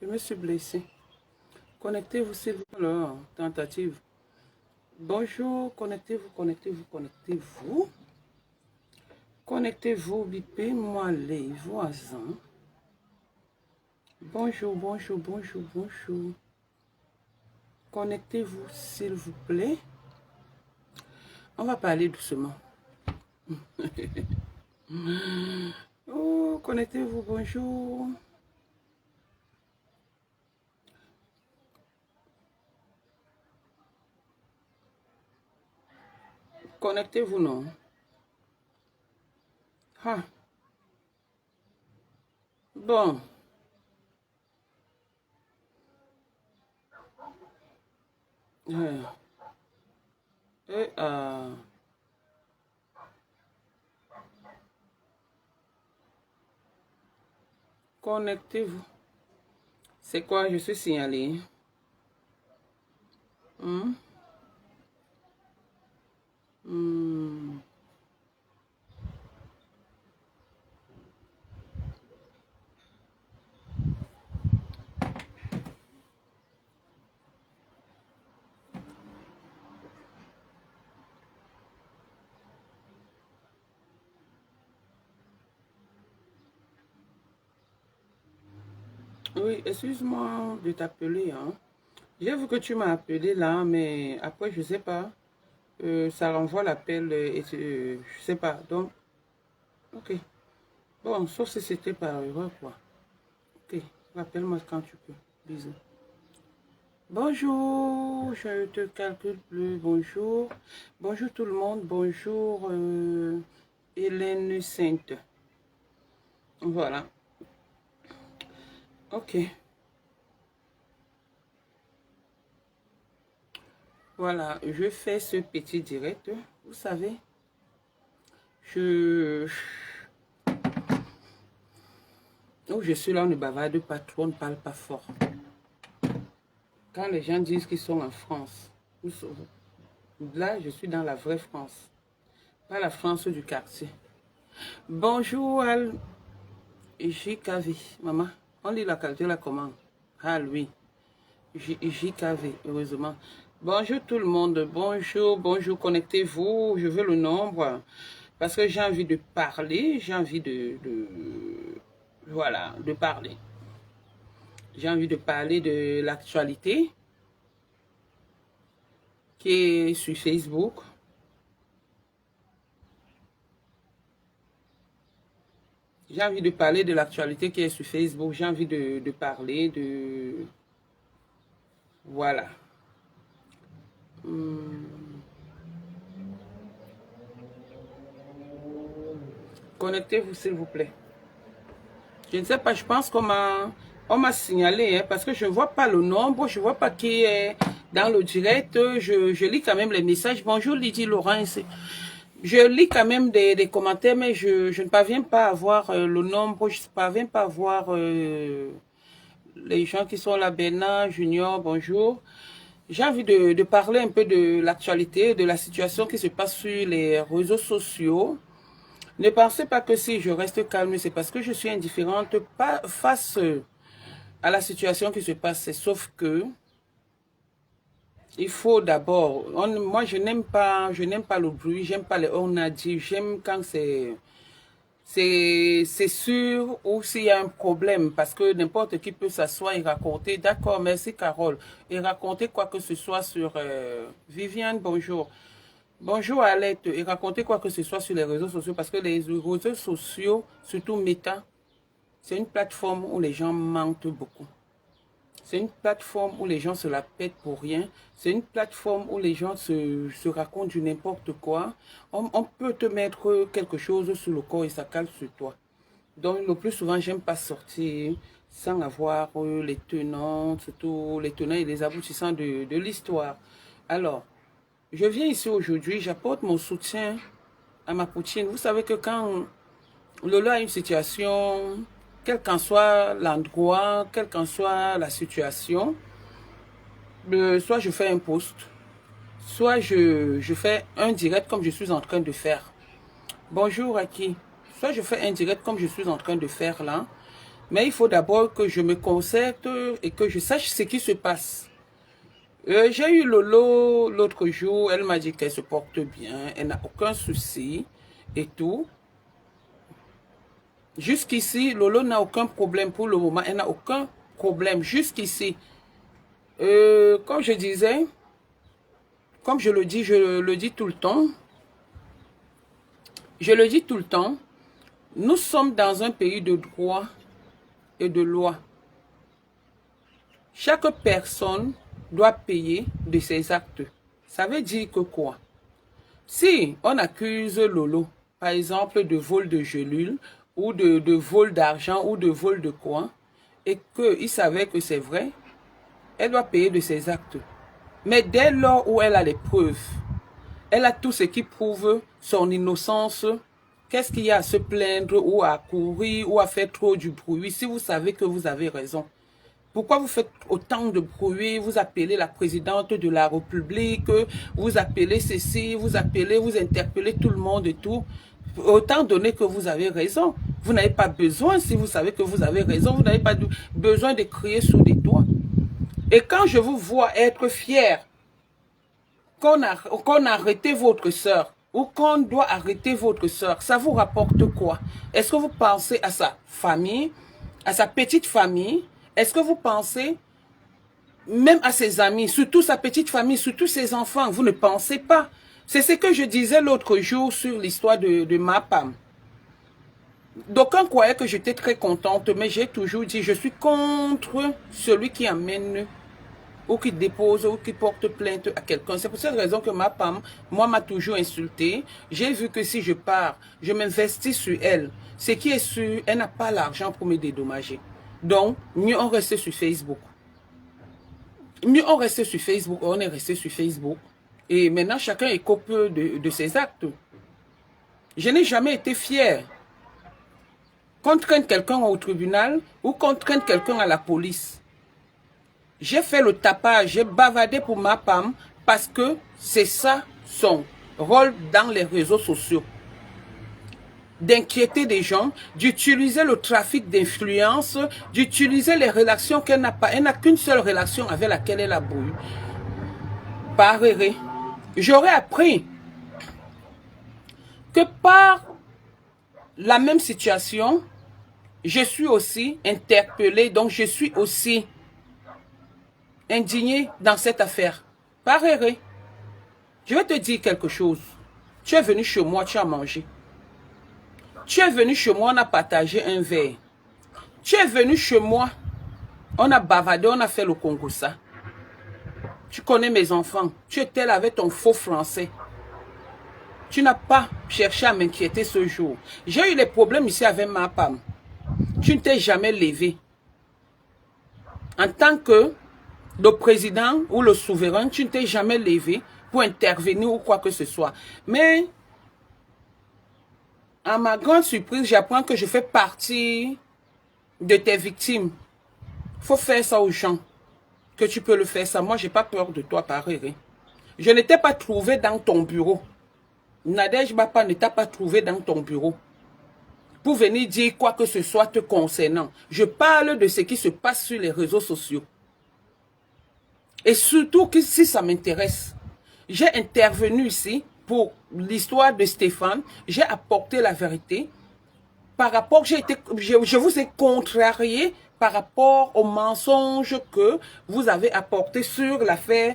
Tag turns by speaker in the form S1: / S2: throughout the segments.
S1: Je me suis blessée. Connectez-vous s'il vous plaît. Alors, tentative. Bonjour, connectez-vous, connectez-vous, connectez-vous. Connectez-vous, bipez-moi les voisins. Bonjour, bonjour, bonjour, bonjour. Connectez-vous s'il vous plaît. On va parler doucement. Oh, connectez-vous, bonjour. Connectez-vous, non? Ah. Bon. Euh. Et, connectez-vous. C'est quoi? Je suis signalé. Hmm? Hmm. Oui, excuse-moi de t'appeler, hein. J'ai vu que tu m'as appelé là, mais après, je sais pas. Ça renvoie l'appel et je sais pas. Donc, ok. Bon, sauf si c'était par erreur, quoi. Ok, rappelle-moi quand tu peux. Bisous. Bonjour, je te calcule plus. Bonjour. Bonjour tout le monde. Bonjour, Hélène Sainte. Voilà. Ok. Voilà, je fais ce petit direct. Vous savez, je... où je suis là, on ne bavarde pas trop, on ne parle pas fort. Quand les gens disent qu'ils sont en France, là, je suis dans la vraie France, pas la France du quartier. Bonjour, Al JKV. Maman, on lit la qualité la commande. Ah, oui. JKV, heureusement. Bonjour tout le monde. Bonjour, bonjour, connectez-vous. Je veux le nombre parce que j'ai envie de parler. J'ai envie voilà, de parler. J'ai envie de parler de l'actualité qui est sur Facebook. J'ai envie de parler de l'actualité qui est sur Facebook. J'ai envie de parler de... Voilà. Connectez-vous, s'il vous plaît. Je ne sais pas, je pense on m'a signalé, hein, parce que je ne vois pas le nombre, je ne vois pas qui est dans le direct. Je lis quand même les messages. Bonjour Lydie Laurence. Je lis quand même des commentaires, mais je ne parviens pas à voir le nombre, je ne parviens pas à voir les gens qui sont là. Bernard, Junior, bonjour. J'ai envie de parler un peu de l'actualité, de la situation qui se passe sur les réseaux sociaux. Ne pensez pas que si je reste calme, c'est parce que je suis indifférente pas face à la situation qui se passe. Sauf que il faut d'abord, moi je n'aime pas le bruit, j'aime pas les on a dit, j'aime quand c'est sûr ou s'il y a un problème, parce que n'importe qui peut s'asseoir et raconter. D'accord, merci Carole. Et raconter quoi que ce soit sur... Viviane, bonjour. Bonjour Alette. Et raconter quoi que ce soit sur les réseaux sociaux, parce que les réseaux sociaux, surtout Meta, c'est une plateforme où les gens mentent beaucoup. C'est une plateforme où les gens se la pètent pour rien. C'est une plateforme où les gens se racontent du n'importe quoi. On peut te mettre quelque chose sur le corps et ça cale sur toi. Donc, le plus souvent, j'aime pas sortir sans avoir les tenants, surtout les tenants et les aboutissants de l'histoire. Alors, je viens ici aujourd'hui, j'apporte mon soutien à ma poutine. Vous savez que quand Lolo a une situation, quel qu'en soit l'endroit, quelle qu'en soit la situation, soit je fais un post, soit je fais un direct comme je suis en train de faire. Bonjour Aki. Soit je fais un direct comme je suis en train de faire là. Mais il faut d'abord que je me concerte et que je sache ce qui se passe. J'ai eu Lolo l'autre jour, elle m'a dit qu'elle se porte bien, elle n'a aucun souci et tout. Jusqu'ici, Lolo n'a aucun problème pour le moment, elle n'a aucun problème jusqu'ici. Comme je disais, comme je le dis tout le temps, nous sommes dans un pays de droit et de loi. Chaque personne doit payer de ses actes. Ça veut dire que quoi? Si on accuse Lolo, par exemple, de vol de gelule, ou de vol d'argent, ou de vol de quoi, et qu'il savait que c'est vrai, elle doit payer de ses actes. Mais dès lors où elle a les preuves, elle a tout ce qui prouve son innocence, qu'est-ce qu'il y a à se plaindre, ou à courir, ou à faire trop du bruit, si vous savez que vous avez raison? Pourquoi vous faites autant de bruit? Vous appelez la présidente de la République, vous appelez ceci, vous appelez, vous interpellez tout le monde et tout. Autant donné que vous avez raison. Vous n'avez pas besoin, si vous savez que vous avez raison, vous n'avez pas besoin de crier sous les toits. Et quand je vous vois être fier qu'on a arrêté votre soeur, ou qu'on doit arrêter votre soeur, ça vous rapporte quoi? Est-ce que vous pensez à sa famille, à sa petite famille? Est-ce que vous pensez même à ses amis, surtout sa petite famille, surtout ses enfants? Vous ne pensez pas. C'est ce que je disais l'autre jour sur l'histoire de Mapam. D'aucuns croyaient que j'étais très contente, mais j'ai toujours dit je suis contre celui qui amène ou qui dépose ou qui porte plainte à quelqu'un. C'est pour cette raison que Mapam, moi, m'a toujours insulté. J'ai vu que si je pars, je m'investis sur elle. Ce qui est sûr, elle n'a pas l'argent pour me dédommager. Donc, mieux on reste sur Facebook. Mieux on reste sur Facebook, on est resté sur Facebook. Et maintenant, chacun écope de ses actes. Je n'ai jamais été fier qu'on traîne quelqu'un au tribunal ou qu'on traîne quelqu'un à la police. J'ai fait le tapage, j'ai bavardé pour Mapam parce que c'est ça son rôle dans les réseaux sociaux. D'inquiéter des gens, d'utiliser le trafic d'influence, d'utiliser les relations qu'elle n'a pas. Elle n'a qu'une seule relation avec laquelle elle a brouillé. Par erreur. J'aurais appris que par la même situation, je suis aussi interpellée, donc je suis aussi indignée dans cette affaire. Par erreur. Je vais te dire quelque chose. Tu es venu chez moi, tu as mangé. Tu es venu chez moi, on a partagé un verre. Tu es venu chez moi, on a bavardé, on a fait le Congossa. Tu connais mes enfants. Tu étais là avec ton faux français. Tu n'as pas cherché à m'inquiéter ce jour. J'ai eu des problèmes ici avec ma femme. Tu ne t'es jamais levé. En tant que le président ou le souverain, tu ne t'es jamais levé pour intervenir ou quoi que ce soit. Mais à ma grande surprise, j'apprends que je fais partie de tes victimes. Il faut faire ça aux gens. Que tu peux le faire ça. Moi, je n'ai pas peur de toi, pareil. Je ne t'ai pas trouvé dans ton bureau. Nadège Bapa ne t'a pas trouvé dans ton bureau pour venir dire quoi que ce soit te concernant. Je parle de ce qui se passe sur les réseaux sociaux. Et surtout que si ça m'intéresse, j'ai intervenu ici pour l'histoire de Stéphane. J'ai apporté la vérité. Par rapport, je vous ai contrarié par rapport aux mensonges que vous avez apportés sur l'affaire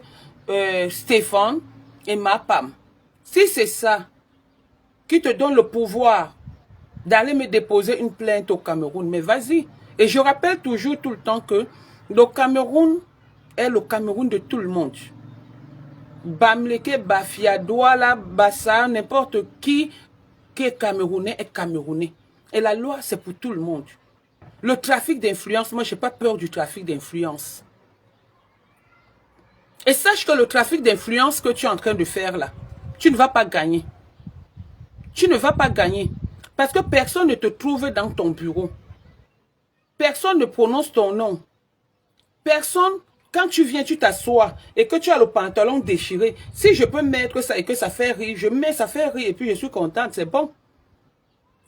S1: Stéphane et Mapam. Si c'est ça qui te donne le pouvoir d'aller me déposer une plainte au Cameroun, mais vas-y. Et je rappelle toujours tout le temps que le Cameroun est le Cameroun de tout le monde. Bamleke, Bafia, Douala, Bassa, n'importe qui est camerounais est camerounais. Et la loi, c'est pour tout le monde. Le trafic d'influence, moi, je n'ai pas peur du trafic d'influence. Et sache que le trafic d'influence que tu es en train de faire là, tu ne vas pas gagner. Tu ne vas pas gagner. Parce que personne ne te trouve dans ton bureau. Personne ne prononce ton nom. Personne, quand tu viens, tu t'assois et que tu as le pantalon déchiré. Si je peux mettre ça et que ça fait rire, je mets, ça fait rire et puis je suis contente, c'est bon.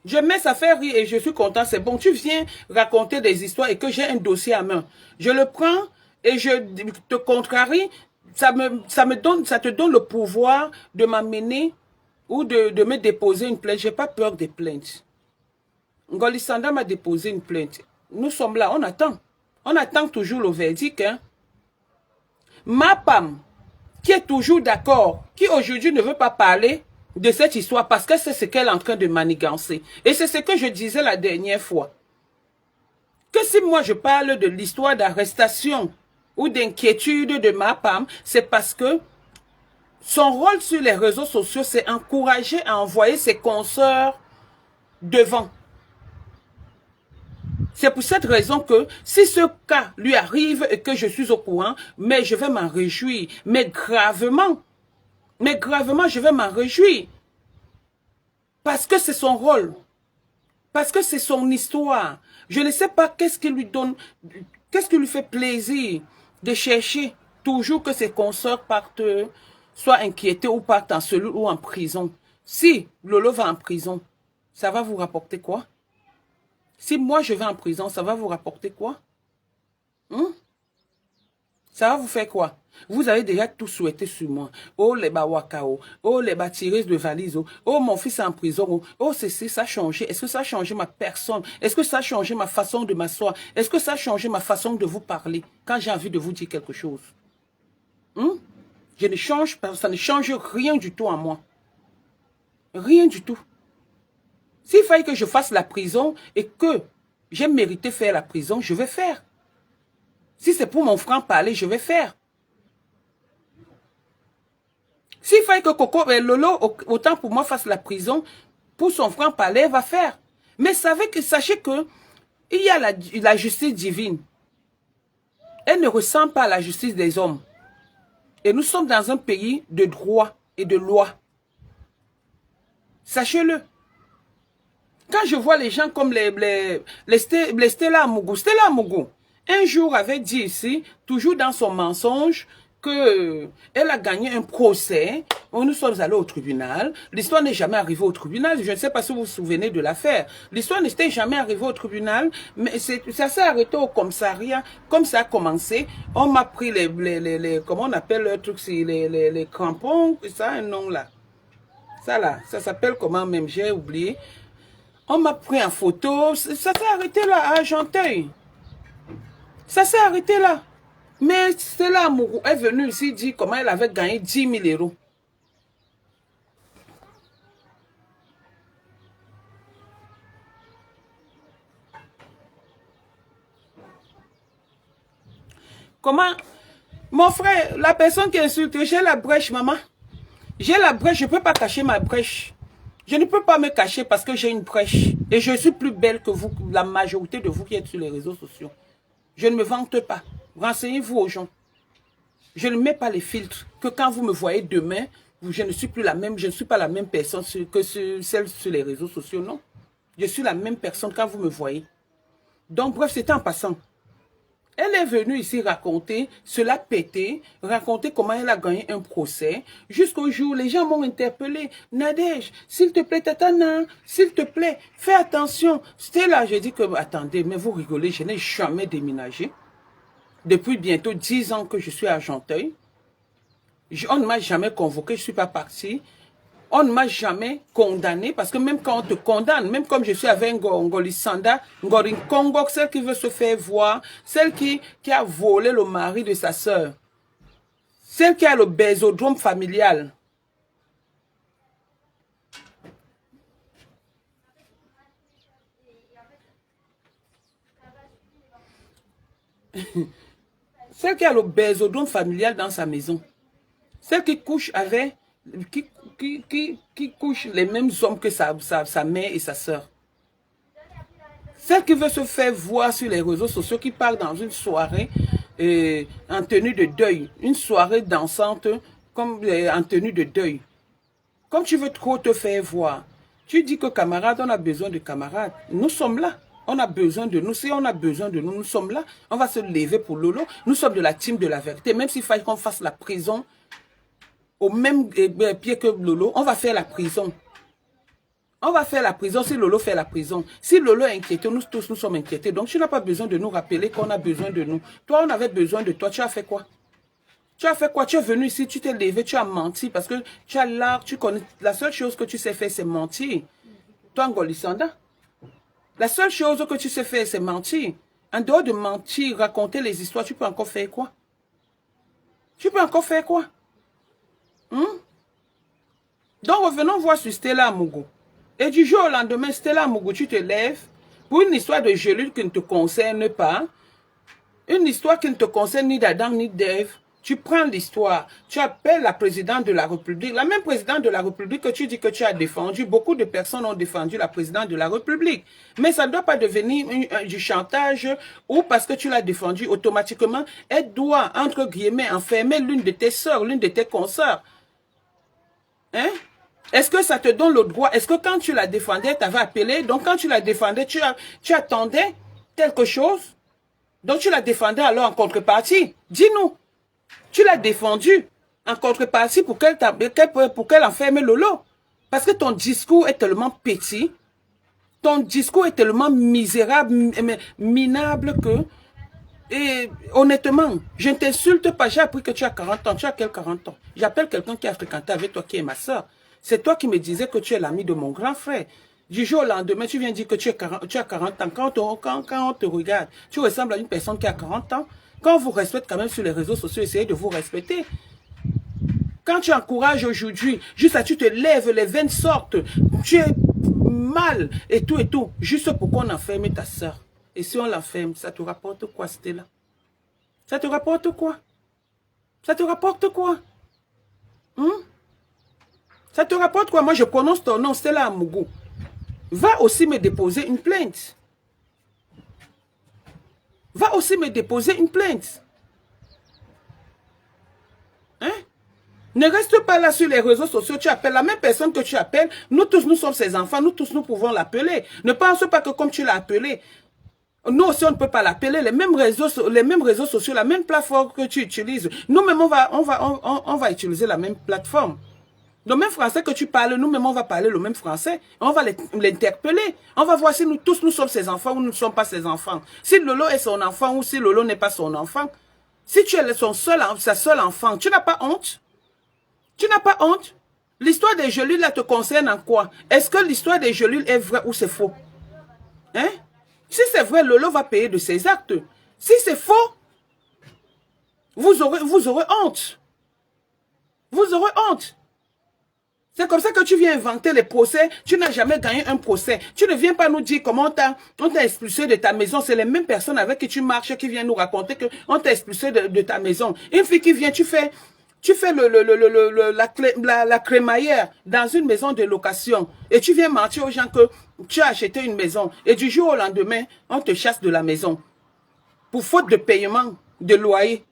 S1: Je mets ça fait rire et je suis content. C'est bon, tu viens raconter des histoires et que j'ai un dossier à main. Je le prends et je te contrarie. Ça te donne le pouvoir de m'amener ou de me déposer une plainte. J'ai pas peur des plaintes. Ngoli Sanda m'a déposé une plainte. Nous sommes là, on attend. On attend toujours le verdict. Hein. Mapam, qui est toujours d'accord, qui aujourd'hui ne veut pas parler de cette histoire parce que c'est ce qu'elle est en train de manigancer. Et c'est ce que je disais la dernière fois. Que si moi je parle de l'histoire d'arrestation ou d'inquiétude de Mapam, c'est parce que son rôle sur les réseaux sociaux, c'est encourager à envoyer ses consoeurs devant. C'est pour cette raison que si ce cas lui arrive et que je suis au courant, mais je vais m'en réjouir. Mais gravement, je vais m'en réjouir. Parce que c'est son rôle. Parce que c'est son histoire. Je ne sais pas qu'est-ce qui lui donne, qu'est-ce qui lui fait plaisir de chercher toujours que ses consorts partent, soient inquiétés ou partent en cellule ou en prison. Si Lolo va en prison, ça va vous rapporter quoi? Si moi je vais en prison, ça va vous rapporter quoi? Ça va vous faire quoi? Vous avez déjà tout souhaité sur moi. Oh les bawakao, oh les tireuses de valises, oh mon fils est en prison, oh ceci, ça a changé. Est-ce que ça a changé ma personne? Est-ce que ça a changé ma façon de m'asseoir? Est-ce que ça a changé ma façon de vous parler quand j'ai envie de vous dire quelque chose? Je ne change pas, ça ne change rien du tout en moi. Rien du tout. S'il fallait que je fasse la prison et que j'ai mérité faire la prison, je vais faire. Si c'est pour mon franc-parler, je vais faire. S'il fallait que Lolo, autant pour moi, fasse la prison, pour son franc-parler, elle va faire. Mais sachez que il y a la justice divine. Elle ne ressemble pas à la justice des hommes. Et nous sommes dans un pays de droit et de loi. Sachez-le. Quand je vois les gens comme les Stella Amougou, un jour avait dit ici, toujours dans son mensonge, qu'elle a gagné un procès. Nous sommes allés au tribunal. L'histoire n'est jamais arrivée au tribunal. Je ne sais pas si vous vous souvenez de l'affaire. L'histoire n'était jamais arrivée au tribunal, mais ça s'est arrêté au commissariat. Comme ça a commencé, on m'a pris comment on appelle le truc, les crampons, ça a un nom là. Ça là, ça s'appelle comment même, j'ai oublié. On m'a pris en photo, ça s'est arrêté là, à Argenteuil. Ça s'est arrêté là. Mais Stella Amougou est venue ici dire comment elle avait gagné 10 000 euros. Comment? Mon frère, la personne qui insulte, j'ai la brèche, maman. J'ai la brèche, je ne peux pas cacher ma brèche. Je ne peux pas me cacher parce que j'ai une brèche. Et je suis plus belle que vous, la majorité de vous qui êtes sur les réseaux sociaux. Je ne me vante pas. Renseignez-vous aux gens. Je ne mets pas les filtres. Que quand vous me voyez demain, je ne suis plus la même, je ne suis pas la même personne que celle sur les réseaux sociaux, non. Je suis la même personne quand vous me voyez. Donc bref, c'était en passant. Elle est venue ici raconter, cela pété, raconter comment elle a gagné un procès. Jusqu'au jour, les gens m'ont interpellé. Nadège, s'il te plaît, Tatana, s'il te plaît, fais attention. C'était là, j'ai dit que, attendez, mais vous rigolez, je n'ai jamais déménagé. Depuis bientôt 10 ans que je suis à Argenteuil. On ne m'a jamais convoqué, je ne suis pas partie. On ne m'a jamais condamné, parce que même quand on te condamne, même comme je suis avec Ngoli Sanda, Ngori Congo, celle qui veut se faire voir, celle qui a volé le mari de sa sœur, celle qui a le bésodrome familial. Celle qui a le bésodrome familial dans sa maison. Celle qui couche avec, qui couche les mêmes hommes que sa mère et sa sœur. Celle qui veut se faire voir sur les réseaux sociaux, qui part dans une soirée en tenue de deuil. Une soirée dansante comme, en tenue de deuil. Comme tu veux trop te faire voir, tu dis que camarades, on a besoin de camarades. Nous sommes là. On a besoin de nous. Si on a besoin de nous, nous sommes là. On va se lever pour Lolo. Nous sommes de la team de la vérité. Même s'il faille qu'on fasse la prison au même pied que Lolo, on va faire la prison. On va faire la prison si Lolo fait la prison. Si Lolo est inquiété, nous tous, nous sommes inquiétés. Donc, tu n'as pas besoin de nous rappeler qu'on a besoin de nous. Toi, on avait besoin de toi. Tu as fait quoi? Tu as fait quoi? Tu es venu ici, tu t'es levé, tu as menti parce que tu as l'art, tu connais. La seule chose que tu sais faire, c'est mentir. Toi, Ngolissanda, la seule chose que tu sais faire, c'est mentir. En dehors de mentir, raconter les histoires, tu peux encore faire quoi? Tu peux encore faire quoi? Donc, revenons voir sur Stella Amougou. Et du jour au lendemain, Stella Amougou, tu te lèves pour une histoire de gelule qui ne te concerne pas, une histoire qui ne te concerne ni d'Adam ni d'Ève. Tu prends l'histoire, tu appelles la présidente de la République, la même présidente de la République que tu dis que tu as défendu. Beaucoup de personnes ont défendu la présidente de la République. Mais ça ne doit pas devenir du chantage ou parce que tu l'as défendu automatiquement, elle doit, entre guillemets, enfermer l'une de tes sœurs, l'une de tes consoeurs. Hein? Est-ce que ça te donne le droit? Est-ce que quand tu la défendais, tu avais appelé? Donc quand tu la défendais, tu attendais quelque chose? Donc tu la défendais alors en contrepartie? Dis-nous. Tu l'as défendue en contrepartie pour qu'elle enferme Lolo. Parce que ton discours est tellement petit, ton discours est tellement misérable, minable que... Et honnêtement, je ne t'insulte pas. J'ai appris que tu as 40 ans. Tu as quel 40 ans? J'appelle quelqu'un qui a fréquenté avec toi, qui est ma soeur. C'est toi qui me disais que tu es l'ami de mon grand frère. Du jour au lendemain, tu viens dire que tu as 40 ans. Quand on te regarde, tu ressembles à une personne qui a 40 ans. Quand on vous respecte quand même sur les réseaux sociaux, essayez de vous respecter. Quand tu encourages aujourd'hui, juste là, tu te lèves, les veines sortent, tu es mal et tout, juste pour qu'on enferme ta soeur. Et si on l'enferme, ça te rapporte quoi, Stella? Ça te rapporte quoi? Ça te rapporte quoi? Ça te rapporte quoi? Moi, je prononce ton nom, Stella Amougou. Va aussi me déposer une plainte. Va aussi me déposer une plainte. Hein? Ne reste pas là sur les réseaux sociaux, tu appelles la même personne que tu appelles. Nous tous, nous sommes ses enfants, nous tous, nous pouvons l'appeler. Ne pense pas que comme tu l'as appelé, nous aussi, on ne peut pas l'appeler. Les mêmes réseaux sociaux, la même plateforme que tu utilises. Nous-mêmes, on va utiliser la même plateforme. Le même français que tu parles, nous-mêmes, on va parler le même français. On va l'interpeller. On va voir si nous tous, nous sommes ses enfants ou nous ne sommes pas ses enfants. Si Lolo est son enfant ou si Lolo n'est pas son enfant. Si tu es sa seule enfant, tu n'as pas honte? Tu n'as pas honte? L'histoire des gelules, là, te concerne en quoi? Est-ce que l'histoire des gelules est vraie ou c'est faux? Hein? Si c'est vrai, Lolo va payer de ses actes. Si c'est faux, vous aurez honte. Vous aurez honte. C'est comme ça que tu viens inventer les procès. Tu n'as jamais gagné un procès. Tu ne viens pas nous dire comment on t'a expulsé de ta maison. C'est les mêmes personnes avec qui tu marches qui viennent nous raconter qu'on t'a expulsé de ta maison. Une fille qui vient, tu fais la crémaillère dans une maison de location et tu viens mentir aux gens que tu as acheté une maison et du jour au lendemain, on te chasse de la maison pour faute de paiement de loyer.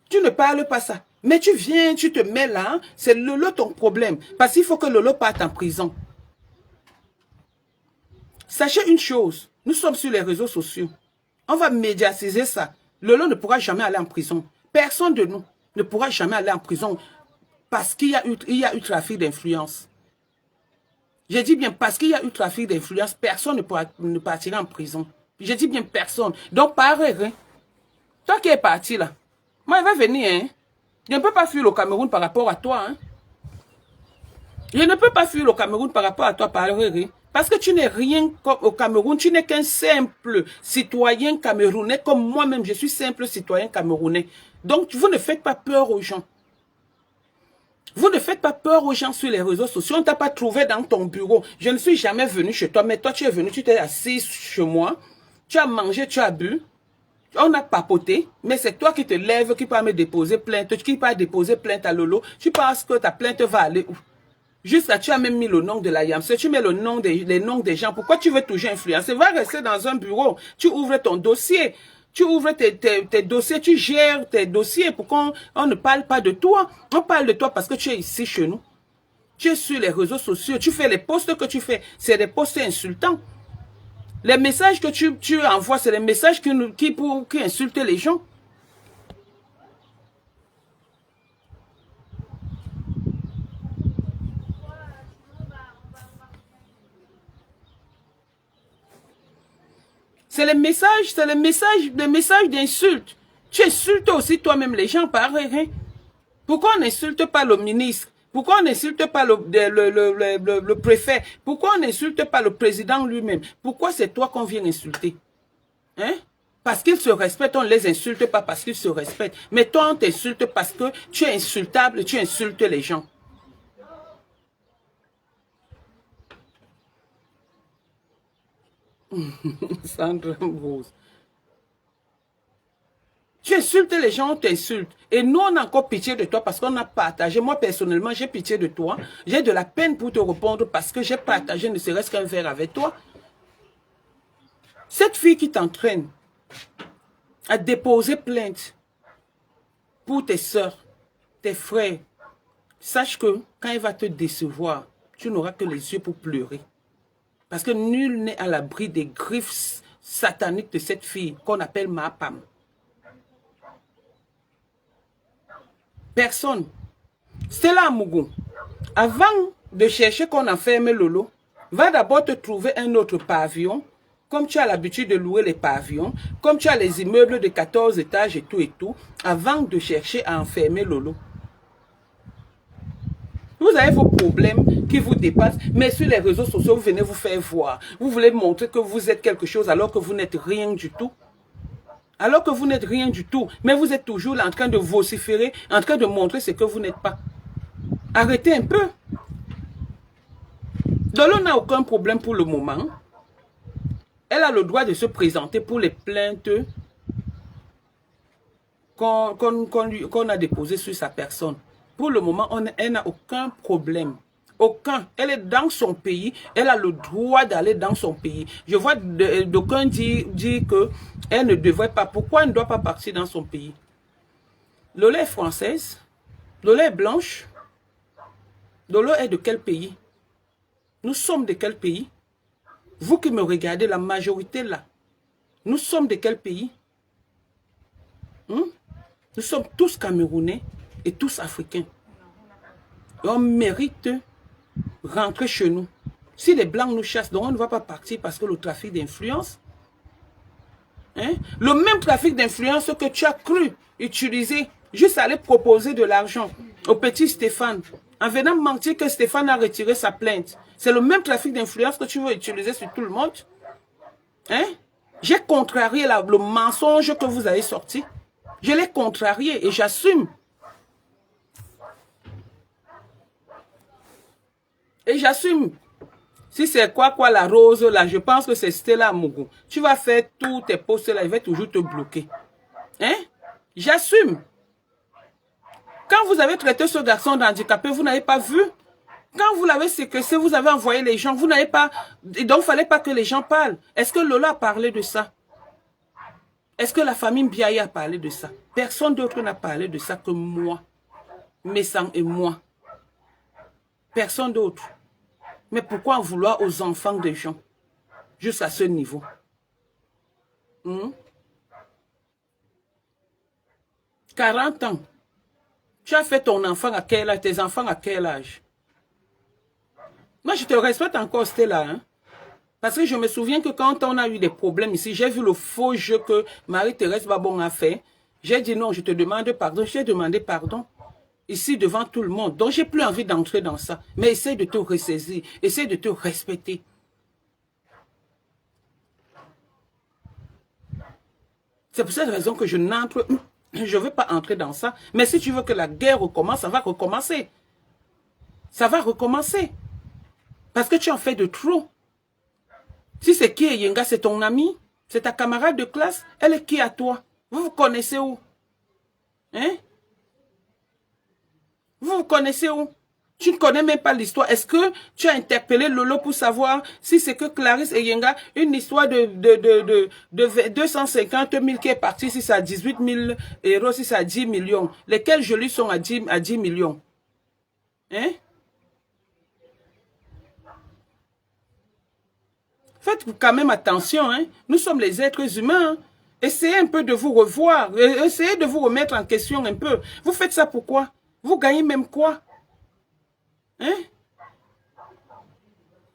S1: Tu ne parles pas ça. Mais tu viens, tu te mets là, c'est Lolo ton problème. Parce qu'il faut que Lolo parte en prison. Sachez une chose, nous sommes sur les réseaux sociaux. On va médiatiser ça. Lolo ne pourra jamais aller en prison. Personne de nous ne pourra jamais aller en prison parce qu'il y a eu trafic d'influence. J'ai dit bien parce qu'il y a eu trafic d'influence, personne ne partira en prison. J'ai dit bien personne. Donc, par rien. Toi qui es parti là, moi, il va venir. Hein? Je ne peux pas fuir le Cameroun par rapport à toi. Hein? Je ne peux pas fuir le Cameroun par rapport à toi, par rien. Parce que tu n'es rien au Cameroun, tu n'es qu'un simple citoyen camerounais, comme moi-même, je suis simple citoyen camerounais. Donc, vous ne faites pas peur aux gens. Vous ne faites pas peur aux gens sur les réseaux sociaux. On ne t'a pas trouvé dans ton bureau. Je ne suis jamais venu chez toi, mais toi, tu es venu, tu t'es assis chez moi. Tu as mangé, tu as bu. On a papoté, mais c'est toi qui te lèves, qui peut me déposer plainte, qui peut déposer plainte à Lolo. Tu penses que ta plainte va aller où? Juste là, tu as même mis le nom de la YAMS, tu mets les noms des gens. Pourquoi tu veux toujours influencer? Va rester dans un bureau. Tu ouvres ton dossier. Tu ouvres tes dossiers, tu gères tes dossiers pour qu'on ne parle pas de toi. On parle de toi parce que tu es ici chez nous. Tu es sur les réseaux sociaux. Tu fais les posts que tu fais. C'est des posts insultants. Les messages que tu envoies, c'est les messages qui insultent les gens. C'est le message d'insulte. Tu insultes aussi toi-même les gens par rien. Pourquoi on n'insulte pas le ministre? Pourquoi on n'insulte pas le préfet? Pourquoi on n'insulte pas le président lui-même? Pourquoi c'est toi qu'on vient insulter? Hein? Parce qu'ils se respectent, on ne les insulte pas parce qu'ils se respectent. Mais toi, on t'insulte parce que tu es insultable, tu insultes les gens. Sandra Rose. Tu insultes les gens, on t'insulte. Et nous, on a encore pitié de toi parce qu'on a partagé. Moi, personnellement, j'ai pitié de toi. J'ai de la peine pour te répondre parce que j'ai partagé ne serait-ce qu'un verre avec toi. Cette fille qui t'entraîne à déposer plainte pour tes soeurs, tes frères, sache que quand elle va te décevoir, tu n'auras que les yeux pour pleurer. Parce que nul n'est à l'abri des griffes sataniques de cette fille qu'on appelle Mapam. Personne. Stella Amougou, avant de chercher qu'on enferme Lolo, va d'abord te trouver un autre pavillon, comme tu as l'habitude de louer les pavillons, comme tu as les immeubles de 14 étages et tout, avant de chercher à enfermer Lolo. Vous avez vos problèmes qui vous dépassent, mais sur les réseaux sociaux, vous venez vous faire voir. Vous voulez montrer que vous êtes quelque chose alors que vous n'êtes rien du tout. Alors que vous n'êtes rien du tout, mais vous êtes toujours là en train de vociférer, en train de montrer ce que vous n'êtes pas. Arrêtez un peu. Lolo n'a aucun problème pour le moment. Elle a le droit de se présenter pour les plaintes qu'on a déposées sur sa personne. Pour le moment, elle n'a aucun problème. Aucun. Elle est dans son pays. Elle a le droit d'aller dans son pays. Je vois d'aucuns dire qu'elle ne devrait pas. Pourquoi elle ne doit pas partir dans son pays? Lolo est française. Lolo est blanche. Lolo est de quel pays? Nous sommes de quel pays? Vous qui me regardez, la majorité là. Nous sommes de quel pays? Nous sommes tous Camerounais et tous Africains. Et on mérite rentrer chez nous. Si les Blancs nous chassent, donc on ne va pas partir parce que le trafic d'influence, le même trafic d'influence que tu as cru utiliser, juste aller proposer de l'argent au petit Stéphane, en venant mentir que Stéphane a retiré sa plainte. C'est le même trafic d'influence que tu veux utiliser sur tout le monde. J'ai contrarié le mensonge que vous avez sorti. Je l'ai contrarié et j'assume. Et j'assume. Si c'est quoi la rose là, je pense que c'est Stella Amougou. Tu vas faire tous tes posts là, il va toujours te bloquer. J'assume. Quand vous avez traité ce garçon d'handicapé, vous n'avez pas vu. Quand vous l'avez séquestré, vous avez envoyé les gens, vous n'avez pas... Et donc, il ne fallait pas que les gens parlent. Est-ce que Lola a parlé de ça? Est-ce que la famille Biaye a parlé de ça? Personne d'autre n'a parlé de ça que moi. Messang et moi. Personne d'autre. Mais pourquoi en vouloir aux enfants des gens? Jusqu'à ce niveau. 40 ans. Tu as fait ton enfant à quel âge? Tes enfants à quel âge? Moi, je te respecte encore, Stella. Parce que je me souviens que quand on a eu des problèmes ici, j'ai vu le faux jeu que Marie-Thérèse Babon a fait. J'ai dit non, je te demande pardon. J'ai demandé pardon. Ici, devant tout le monde. Donc, j'ai plus envie d'entrer dans ça. Mais essaye de te ressaisir. Essaye de te respecter. C'est pour cette raison que je n'entre... Je ne veux pas entrer dans ça. Mais si tu veux que la guerre recommence, ça va recommencer. Ça va recommencer. Parce que tu en fais de trop. Si c'est qui Yenga, c'est ton ami, c'est ta camarade de classe, elle est qui à toi? Vous vous connaissez où? Vous vous connaissez où? Tu ne connais même pas l'histoire. Est-ce que tu as interpellé Lolo pour savoir si c'est que Clarisse et Yenga, une histoire de 250 000 qui est partie, si c'est à 18 000 euros, si c'est à 10 millions. Lesquels jolis sont à 10 millions? Faites quand même attention. Nous sommes les êtres humains. Essayez un peu de vous revoir. Essayez de vous remettre en question un peu. Vous faites ça pourquoi? Vous gagnez même quoi?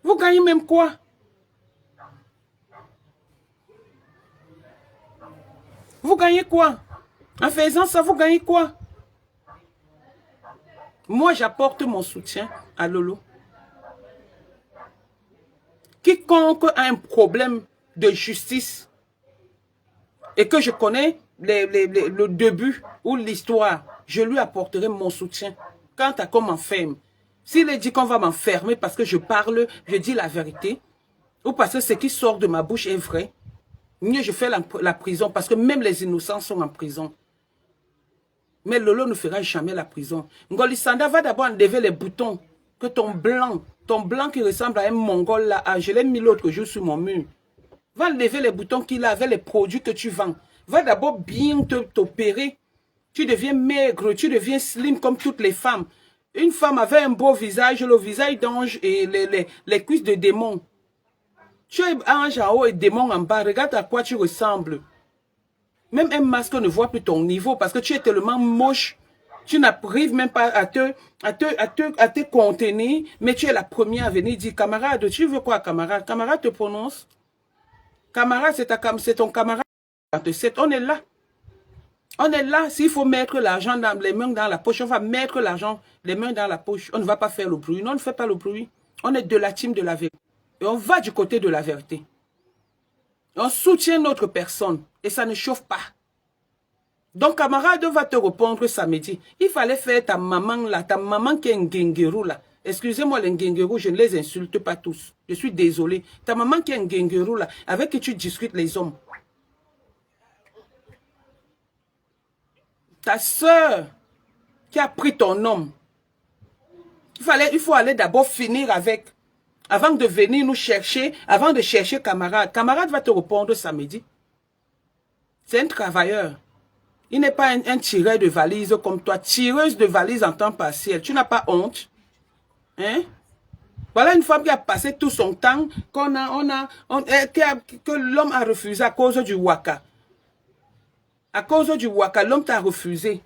S1: Vous gagnez même quoi? Vous gagnez quoi? En faisant ça, vous gagnez quoi? Moi, j'apporte mon soutien à Lolo. Quiconque a un problème de justice et que je connais le début ou l'histoire, je lui apporterai mon soutien. Quant à comment m'enferme, s'il dit qu'on va m'enfermer parce que je parle, je dis la vérité, ou parce que ce qui sort de ma bouche est vrai, mieux je fais la prison, parce que même les innocents sont en prison. Mais Lolo ne fera jamais la prison. Ngoli Sanda va d'abord enlever les boutons, que ton blanc qui ressemble à un Mongol là, je l'ai mis l'autre jour sur mon mur. Va enlever les boutons qu'il a avec les produits que tu vends. Va d'abord bien t'opérer. Tu deviens maigre, tu deviens slim comme toutes les femmes. Une femme avait un beau visage, le visage d'ange et les cuisses de démon. Tu es ange en haut et démon en bas. Regarde à quoi tu ressembles. Même un masque ne voit plus ton niveau parce que tu es tellement moche. Tu n'arrives même pas à te contenir, mais tu es la première à venir dire, camarade, tu veux quoi, camarade? Camarade te prononce. Camarade, c'est ton camarade. On est là. On est là. S'il faut mettre l'argent dans les mains dans la poche, on va mettre l'argent, les mains dans la poche. On ne va pas faire le bruit. Non, on ne fait pas le bruit. On est de la team de la vérité. Et on va du côté de la vérité. On soutient notre personne. Et ça ne chauffe pas. Donc, camarade va te répondre samedi. Il fallait faire ta maman là, ta maman qui est un Ngengeru là. Excusez-moi les Ngengeru, je ne les insulte pas tous. Je suis désolé. Ta maman qui est un Ngengeru là, avec qui tu discutes les hommes. Ta soeur qui a pris ton homme. Il faut aller d'abord finir avec. Avant de venir nous chercher, avant de chercher camarade. Camarade va te répondre samedi. C'est un travailleur. Il n'est pas un tireur de valise comme toi. Tireuse de valise en temps partiel. Tu n'as pas honte? Hein? Voilà une femme qui a passé tout son temps, que l'homme a refusé à cause du waka. À cause du waka, l'homme t'a refusé.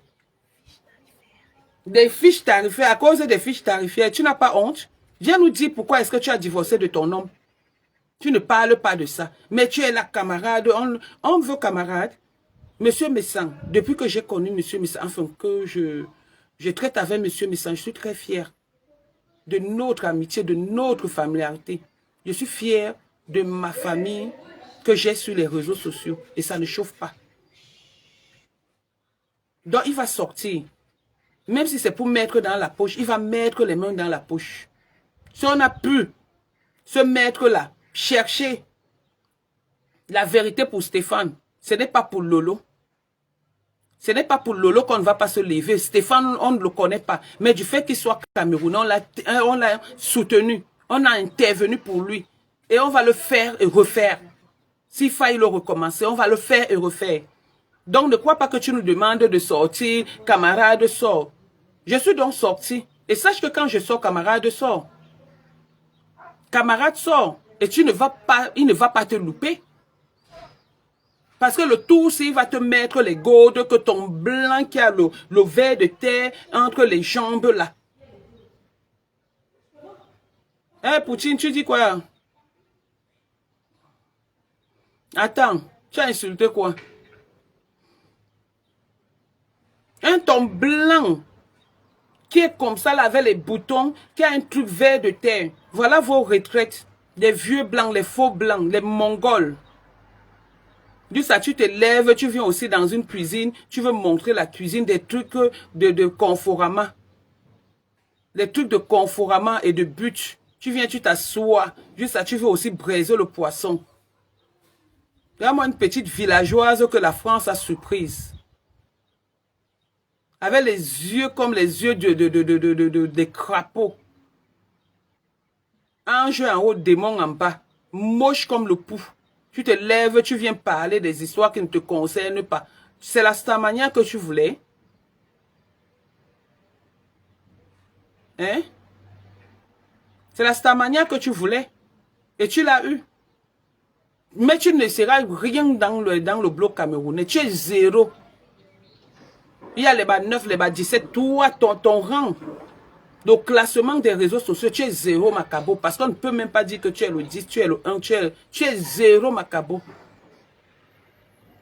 S1: Des fiches tarifaires, à cause des fiches tarifaires, tu n'as pas honte? Viens nous dire pourquoi est-ce que tu as divorcé de ton homme. Tu ne parles pas de ça. Mais tu es la camarade, on veut camarade. Monsieur Messan, depuis que j'ai connu Monsieur Messan, enfin que je traite avec Monsieur Messan, je suis très fier de notre amitié, de notre familiarité. Je suis fier de ma famille que j'ai sur les réseaux sociaux. Et ça ne chauffe pas. Donc il va sortir. Même si c'est pour mettre dans la poche, il va mettre les mains dans la poche. Si on a pu se mettre là, chercher la vérité pour Stéphane, ce n'est pas pour Lolo. Ce n'est pas pour Lolo qu'on ne va pas se lever. Stéphane, on ne le connaît pas. Mais du fait qu'il soit Camerounais, on l'a soutenu. On a intervenu pour lui. Et on va le faire et refaire. S'il faille le recommencer, on va le faire et refaire. Donc ne crois pas que tu nous demandes de sortir. Camarade, sort. Je suis donc sorti. Et sache que quand je sors, camarade, sort. Camarade, sort. Et il ne va pas te louper. Parce que le tout, c'est il va te mettre les gourdes, que ton blanc qui a le ver de terre entre les jambes là. Hein, Poutine, tu dis quoi? Attends, tu as insulté quoi? Un ton blanc qui est comme ça là avec les boutons, qui a un truc vert de terre. Voilà vos retraites. Les vieux blancs, les faux blancs, les mongols. Du ça, tu te lèves, tu viens aussi dans une cuisine, tu veux montrer la cuisine, des trucs de Conforama. Les trucs de Conforama et de but. Tu viens, tu t'assois. Juste ça, tu veux aussi braiser le poisson. Regarde-moi une petite villageoise que la France a surprise. Avec les yeux comme les yeux des crapauds. Ange en haut, démon en bas. Moche comme le pou. Tu te lèves, tu viens parler des histoires qui ne te concernent pas. C'est la Starmania que tu voulais. Hein? C'est la Starmania que tu voulais. Et tu l'as eu. Mais tu ne seras rien dans le bloc camerounais. Tu es zéro. Il y a les bas 9, les bas 17. Toi, ton rang. Le classement des réseaux sociaux, tu es zéro, Macabo. Parce qu'on ne peut même pas dire que tu es le 10, tu es le 1, tu es zéro, Macabo.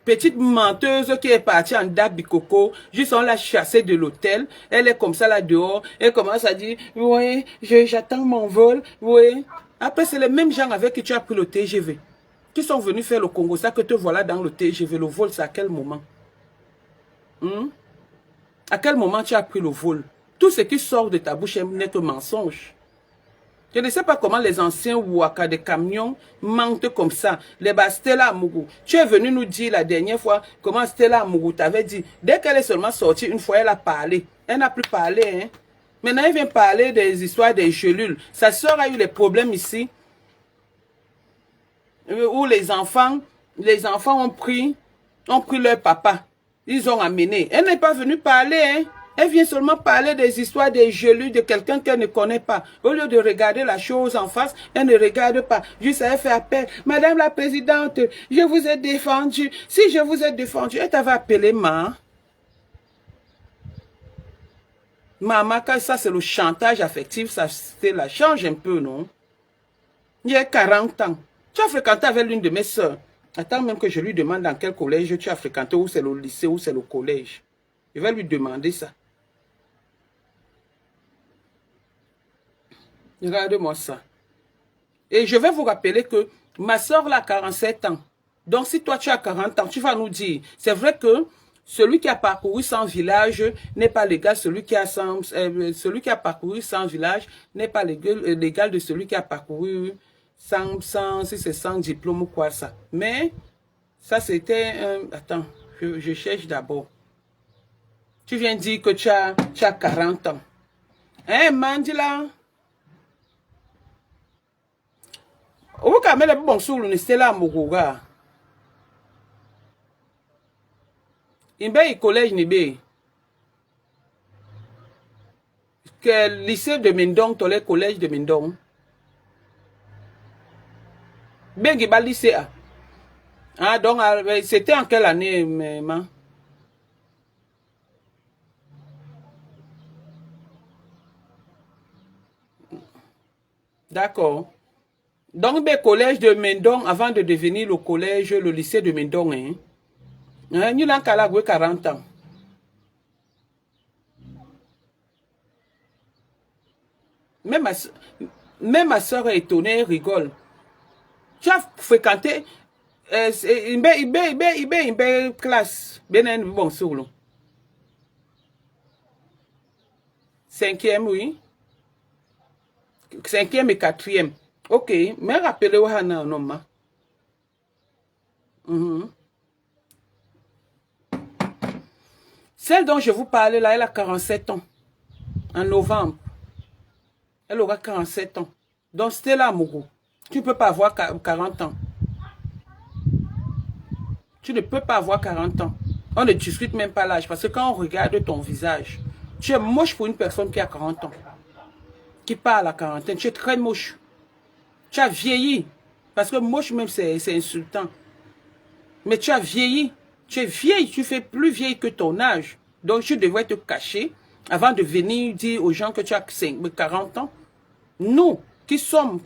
S1: Petite menteuse qui est partie en Dabikoko, juste on l'a chassée de l'hôtel, elle est comme ça là dehors, elle commence à dire, oui, j'attends mon vol, oui. Après, c'est les mêmes gens avec qui tu as pris le TGV, qui sont venus faire le Congo, ça que te voilà dans le TGV, le vol, c'est à quel moment? À quel moment tu as pris le vol? Tout ce qui sort de ta bouche n'est que mensonge. Je ne sais pas comment les anciens Ouaka des camions mentent comme ça. Les Stella Amougou. Tu es venu nous dire la dernière fois comment Stella Amougou t'avait dit. Dès qu'elle est seulement sortie, une fois, elle a parlé. Elle n'a plus parlé. Hein. Maintenant, elle vient parler des histoires des gelules. Sa soeur a eu les problèmes ici. Où les enfants ont pris leur papa. Ils ont amené. Elle n'est pas venue parler. Hein. Elle vient seulement parler des histoires des gelus de quelqu'un qu'elle ne connaît pas. Au lieu de regarder la chose en face, elle ne regarde pas. Juste, elle fait appel. Madame la présidente, je vous ai défendu. Si je vous ai défendu, elle t'avait appelé ma. Maman, ça c'est le chantage affectif, ça la change un peu, non? Il y a 40 ans. Tu as fréquenté avec l'une de mes sœurs. Attends même que je lui demande dans quel collège tu as fréquenté, où c'est le lycée, où c'est le collège. Je vais lui demander ça. Regarde-moi ça. Et je vais vous rappeler que ma soeur a 47 ans. Donc si toi tu as 40 ans, tu vas nous dire, c'est vrai que celui qui a parcouru 100 villages n'est pas légal, celui qui a parcouru 100 villages n'est pas légal de celui qui a parcouru 100 si c'est 100 diplômes ou quoi ça. Mais ça c'était attends, je cherche d'abord. Tu viens dire que tu as 40 ans. Hein, Mandila? Où quand même bon sur le Stella Mogoga. Il y a collège Nibé. Que lycée de Mindong, tu as le collège de Mindong. Ben qui lycée. Ah donc c'était en quelle année, maman? D'accord. Donc, le collège de Mendong, avant de devenir le lycée de Mendong, hein? Nous avons 40 ans. Même ma soeur est étonnée, elle rigole. Tu as fréquenté une classe. Bon, sur le 5e, oui. 5e et 4e. Ok, mais rappelez-vous, Hana, non, ma. Celle dont je vous parlais là, elle a 47 ans. En novembre. Elle aura 47 ans. Donc, c'était là, Mougou. Tu ne peux pas avoir 40 ans. Tu ne peux pas avoir 40 ans. On ne discute même pas l'âge. Parce que quand on regarde ton visage, tu es moche pour une personne qui a 40 ans. Qui parle à quarantaine. Tu es très moche. Tu as vieilli. Parce que moche même, c'est insultant. Mais tu as vieilli. Tu es vieille. Tu fais plus vieille que ton âge. Donc, tu devrais te cacher avant de venir dire aux gens que tu as 40 ans. Nous, qui sommes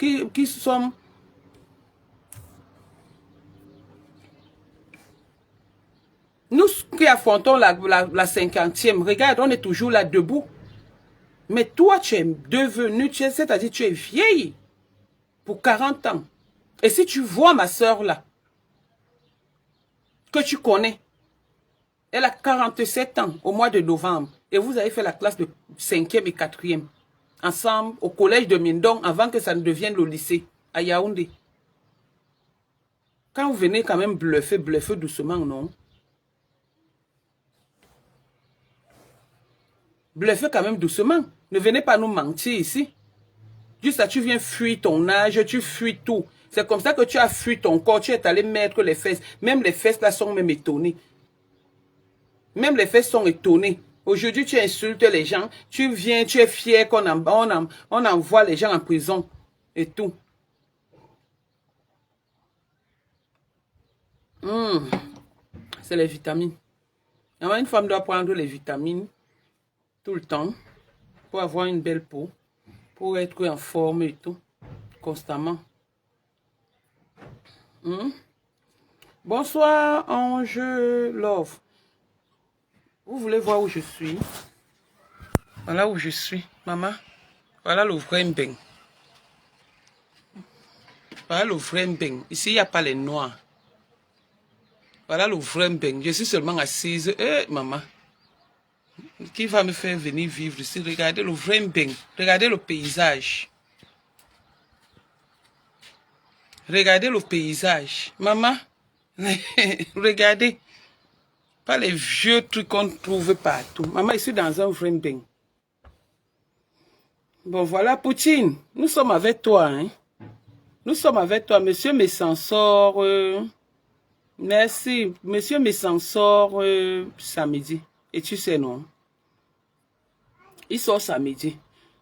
S1: nous qui affrontons la 50e, regarde, on est toujours là debout. Mais toi, tu es devenu, c'est-à-dire tu es vieille pour 40 ans. Et si tu vois ma soeur là, que tu connais, elle a 47 ans au mois de novembre. Et vous avez fait la classe de 5e et 4e. Ensemble au collège de Mindong avant que ça ne devienne le lycée à Yaoundé. Quand vous venez quand même bluffer doucement, non? Bluffez quand même doucement. Ne venez pas nous mentir ici. Juste là, tu viens fuir ton âge, tu fuis tout. C'est comme ça que tu as fui ton corps, tu es allé mettre les fesses. Même les fesses là sont même étonnées. Même les fesses sont étonnées. Aujourd'hui, tu insultes les gens, tu viens, tu es fier qu'on on envoie les gens en prison et tout. C'est les vitamines. Alors, une femme doit prendre les vitamines tout le temps pour avoir une belle peau, pour être en forme et tout, constamment. Bonsoir, Ange Love. Vous voulez voir où je suis? Voilà où je suis, maman. Voilà le vrai mbeng. Voilà le vrai mbeng. Ici, il n'y a pas les noirs. Voilà le vrai mbeng. Je suis seulement assise. Maman. Qui va me faire venir vivre ici? Regardez le vrai mbeng. Regardez le paysage. Regardez le paysage. Maman. Regardez. Pas les vieux trucs qu'on trouve partout. Maman, je suis dans un vrai mbeng. Bon, voilà, Poutine. Nous sommes avec toi, hein. Nous sommes avec toi, monsieur Messansor. Merci. Monsieur Messansor samedi. Et tu sais, non? Il sort samedi.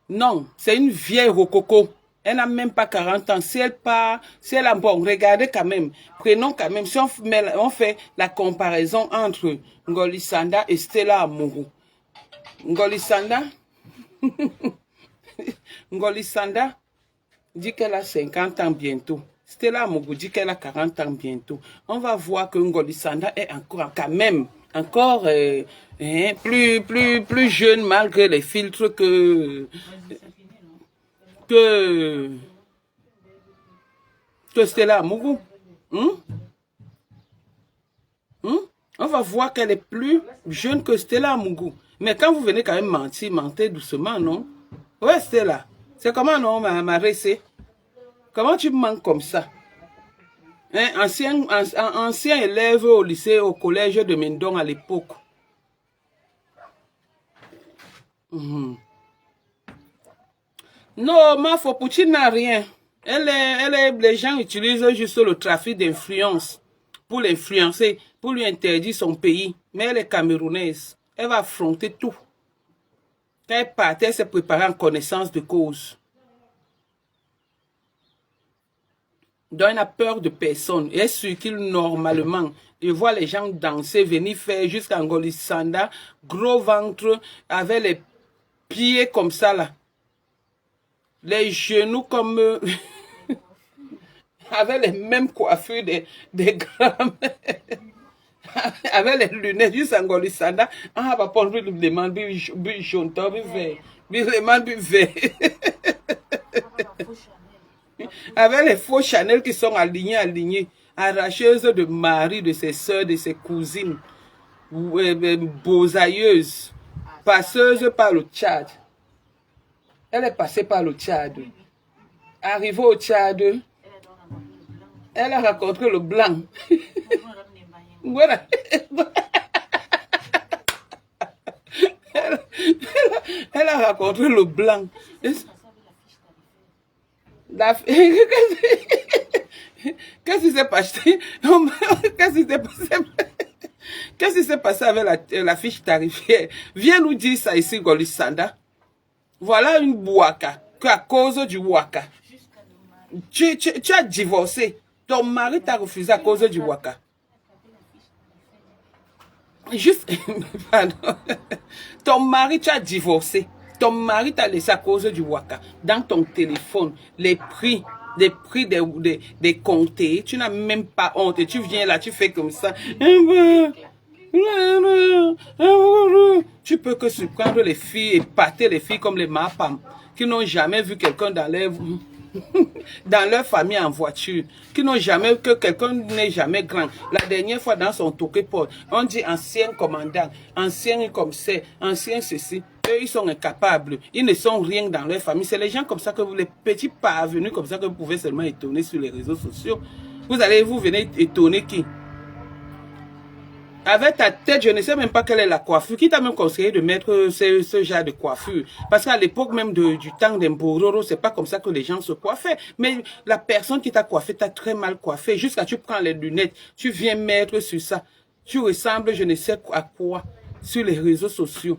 S1: Non, c'est une vieille rococo. Elle n'a même pas 40 ans. Si elle part, si elle a bon, regardez quand même. Prenons quand même. Si on fait la comparaison entre Ngolisanda et Stella Amourou. Ngolisanda, Ngolisanda dit qu'elle a 50 ans bientôt. Stella Amourou dit qu'elle a 40 ans bientôt. On va voir que Ngolisanda est encore, quand même, encore plus jeune malgré les filtres que Stella Amourou. On va voir qu'elle est plus jeune que Stella Amourou. Mais quand vous venez quand même mentir, mentez doucement, non? Ouais, Stella. C'est comment, non, ma récé? Comment tu mens comme ça? Hein, ancien élève au lycée, au collège de Mendon à l'époque. Non, ma Poutine n'a rien. Les gens utilisent juste le trafic d'influence pour l'influencer, pour lui interdire son pays. Mais elle est camerounaise. Elle va affronter tout. Quand elle partait, elle s'est préparée en connaissance de cause. Donc, elle n'a peur de personne. Et elle circule normalement. Je vois les gens danser, venir faire jusqu'à Ngolisanda, gros ventre, avec les pieds comme ça là. Les genoux comme... avec les mêmes coiffures des grands-mères. Avec les lunettes, juste à Ngolisanda. Ah, va prendre le demande, bi jaune, bi vert. Bi demande, bi vert. Avec les faux Chanel qui sont alignés, arracheuses de mari, de ses soeurs, de ses cousines, beausailleuses, passeuses par le Tchad. Elle est passée par le Tchad. Arrivée au Tchad, elle a rencontré le blanc. Voilà. Elle a rencontré le blanc. Qu'est-ce qui s'est passé? Qu'est-ce qui s'est passé avec la fiche tarifaire? Viens nous dire ça ici, Ngolisanda. Voilà une Bouaka, à cause du Waka. Tu as divorcé. Ton mari t'a refusé à cause du Waka. Juste, pardon. Ton mari, tu as divorcé. Ton mari t'a laissé à cause du Waka. Dans ton téléphone, les prix des comtés, tu n'as même pas honte. Et tu viens là, tu fais comme ça. Tu peux que surprendre les filles et pâter les filles comme les mapam qui n'ont jamais vu quelqu'un dans leur famille en voiture, qui n'ont jamais, que quelqu'un n'est jamais grand. La dernière fois dans son toqueport, on dit ancien commandant, ancien commissaire, ancien ceci. Eux, ils sont incapables. Ils ne sont rien dans leur famille. C'est les gens comme ça que vous, les petits parvenus comme ça que vous pouvez seulement étonner sur les réseaux sociaux. Vous venez étonner qui? Avec ta tête, je ne sais même pas quelle est la coiffure. Qui t'a même conseillé de mettre ce genre de coiffure? Parce qu'à l'époque même du temps d'Embororo, c'est pas comme ça que les gens se coiffaient. Mais la personne qui t'a coiffé t'a très mal coiffé. Jusqu'à tu prends les lunettes, tu viens mettre sur ça. Tu ressembles je ne sais à quoi sur les réseaux sociaux.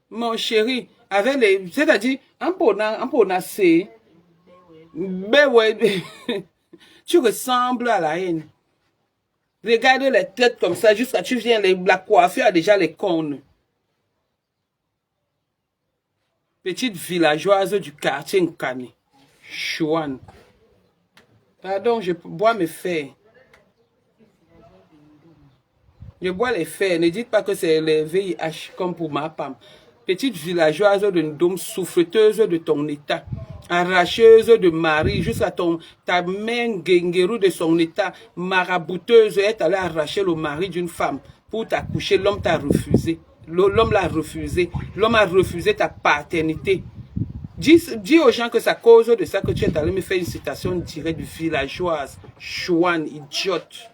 S1: Mon chéri, avec les... C'est-à-dire, en pona c'est... Ben ouais, tu ressembles à la haine. Regarde les têtes comme ça, jusqu'à tu viens, la coiffure a déjà les cônes. Petite villageoise du quartier Nkani. Chouane. Pardon, je bois mes fers. Je bois les fers. Ne dites pas que c'est les VIH comme pour ma femme. Petite villageoise de Ndom, souffreteuse de ton état, arracheuse de mari, jusqu'à ta main guenguerou de son état, marabouteuse, est allée arracher le mari d'une femme pour t'accoucher. L'homme t'a refusé. L'homme l'a refusé. L'homme a refusé ta paternité. Dis aux gens que c'est à cause de ça que tu es allé me faire une citation directe de villageoise, chouane, idiote.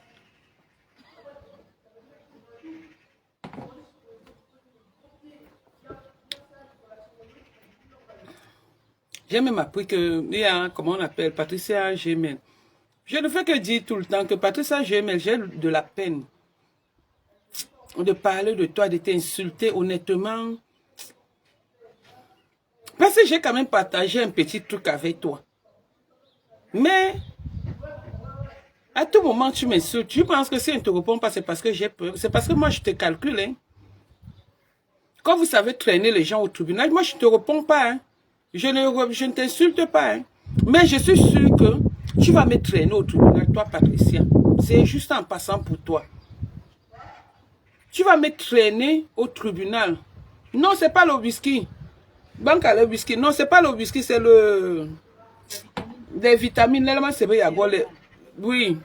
S1: J'ai même appris que, il y a, comment on appelle, Patricia Gemel. Je ne fais que dire tout le temps que Patricia Gemel, j'ai de la peine de parler de toi, de t'insulter honnêtement. Parce que j'ai quand même partagé un petit truc avec toi. Mais, à tout moment, tu m'insultes. Tu penses que si on ne te répond pas, c'est parce que j'ai peur. C'est parce que moi, je te calcule. Hein. Quand vous savez traîner les gens au tribunal, moi, je ne te réponds pas. Hein. Je ne t'insulte pas. Hein. Mais je suis sûr que tu vas me traîner au tribunal, toi, Patricia. C'est juste en passant pour toi. Tu vas me traîner au tribunal. Non, c'est pas le whisky. Banque à le whisky. Non, c'est pas le whisky, c'est le... Des vitamines. L'élément, c'est bien. Oui.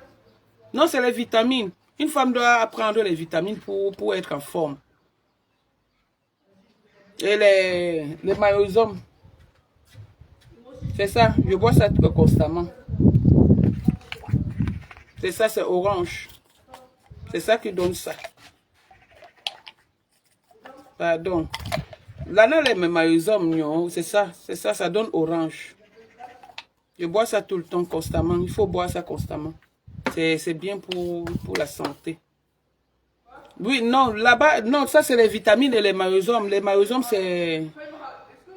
S1: Non, c'est les vitamines. Une femme doit prendre les vitamines pour être en forme. Et les maïosomes. C'est ça, je bois ça constamment. C'est ça, c'est orange. C'est ça qui donne ça. Pardon. Là, les maïosomes, c'est ça, ça donne orange. Je bois ça tout le temps, constamment. Il faut boire ça constamment. C'est bien pour la santé. Oui, non, là-bas, non, ça c'est les vitamines et les maïosomes. Les maïosomes, c'est...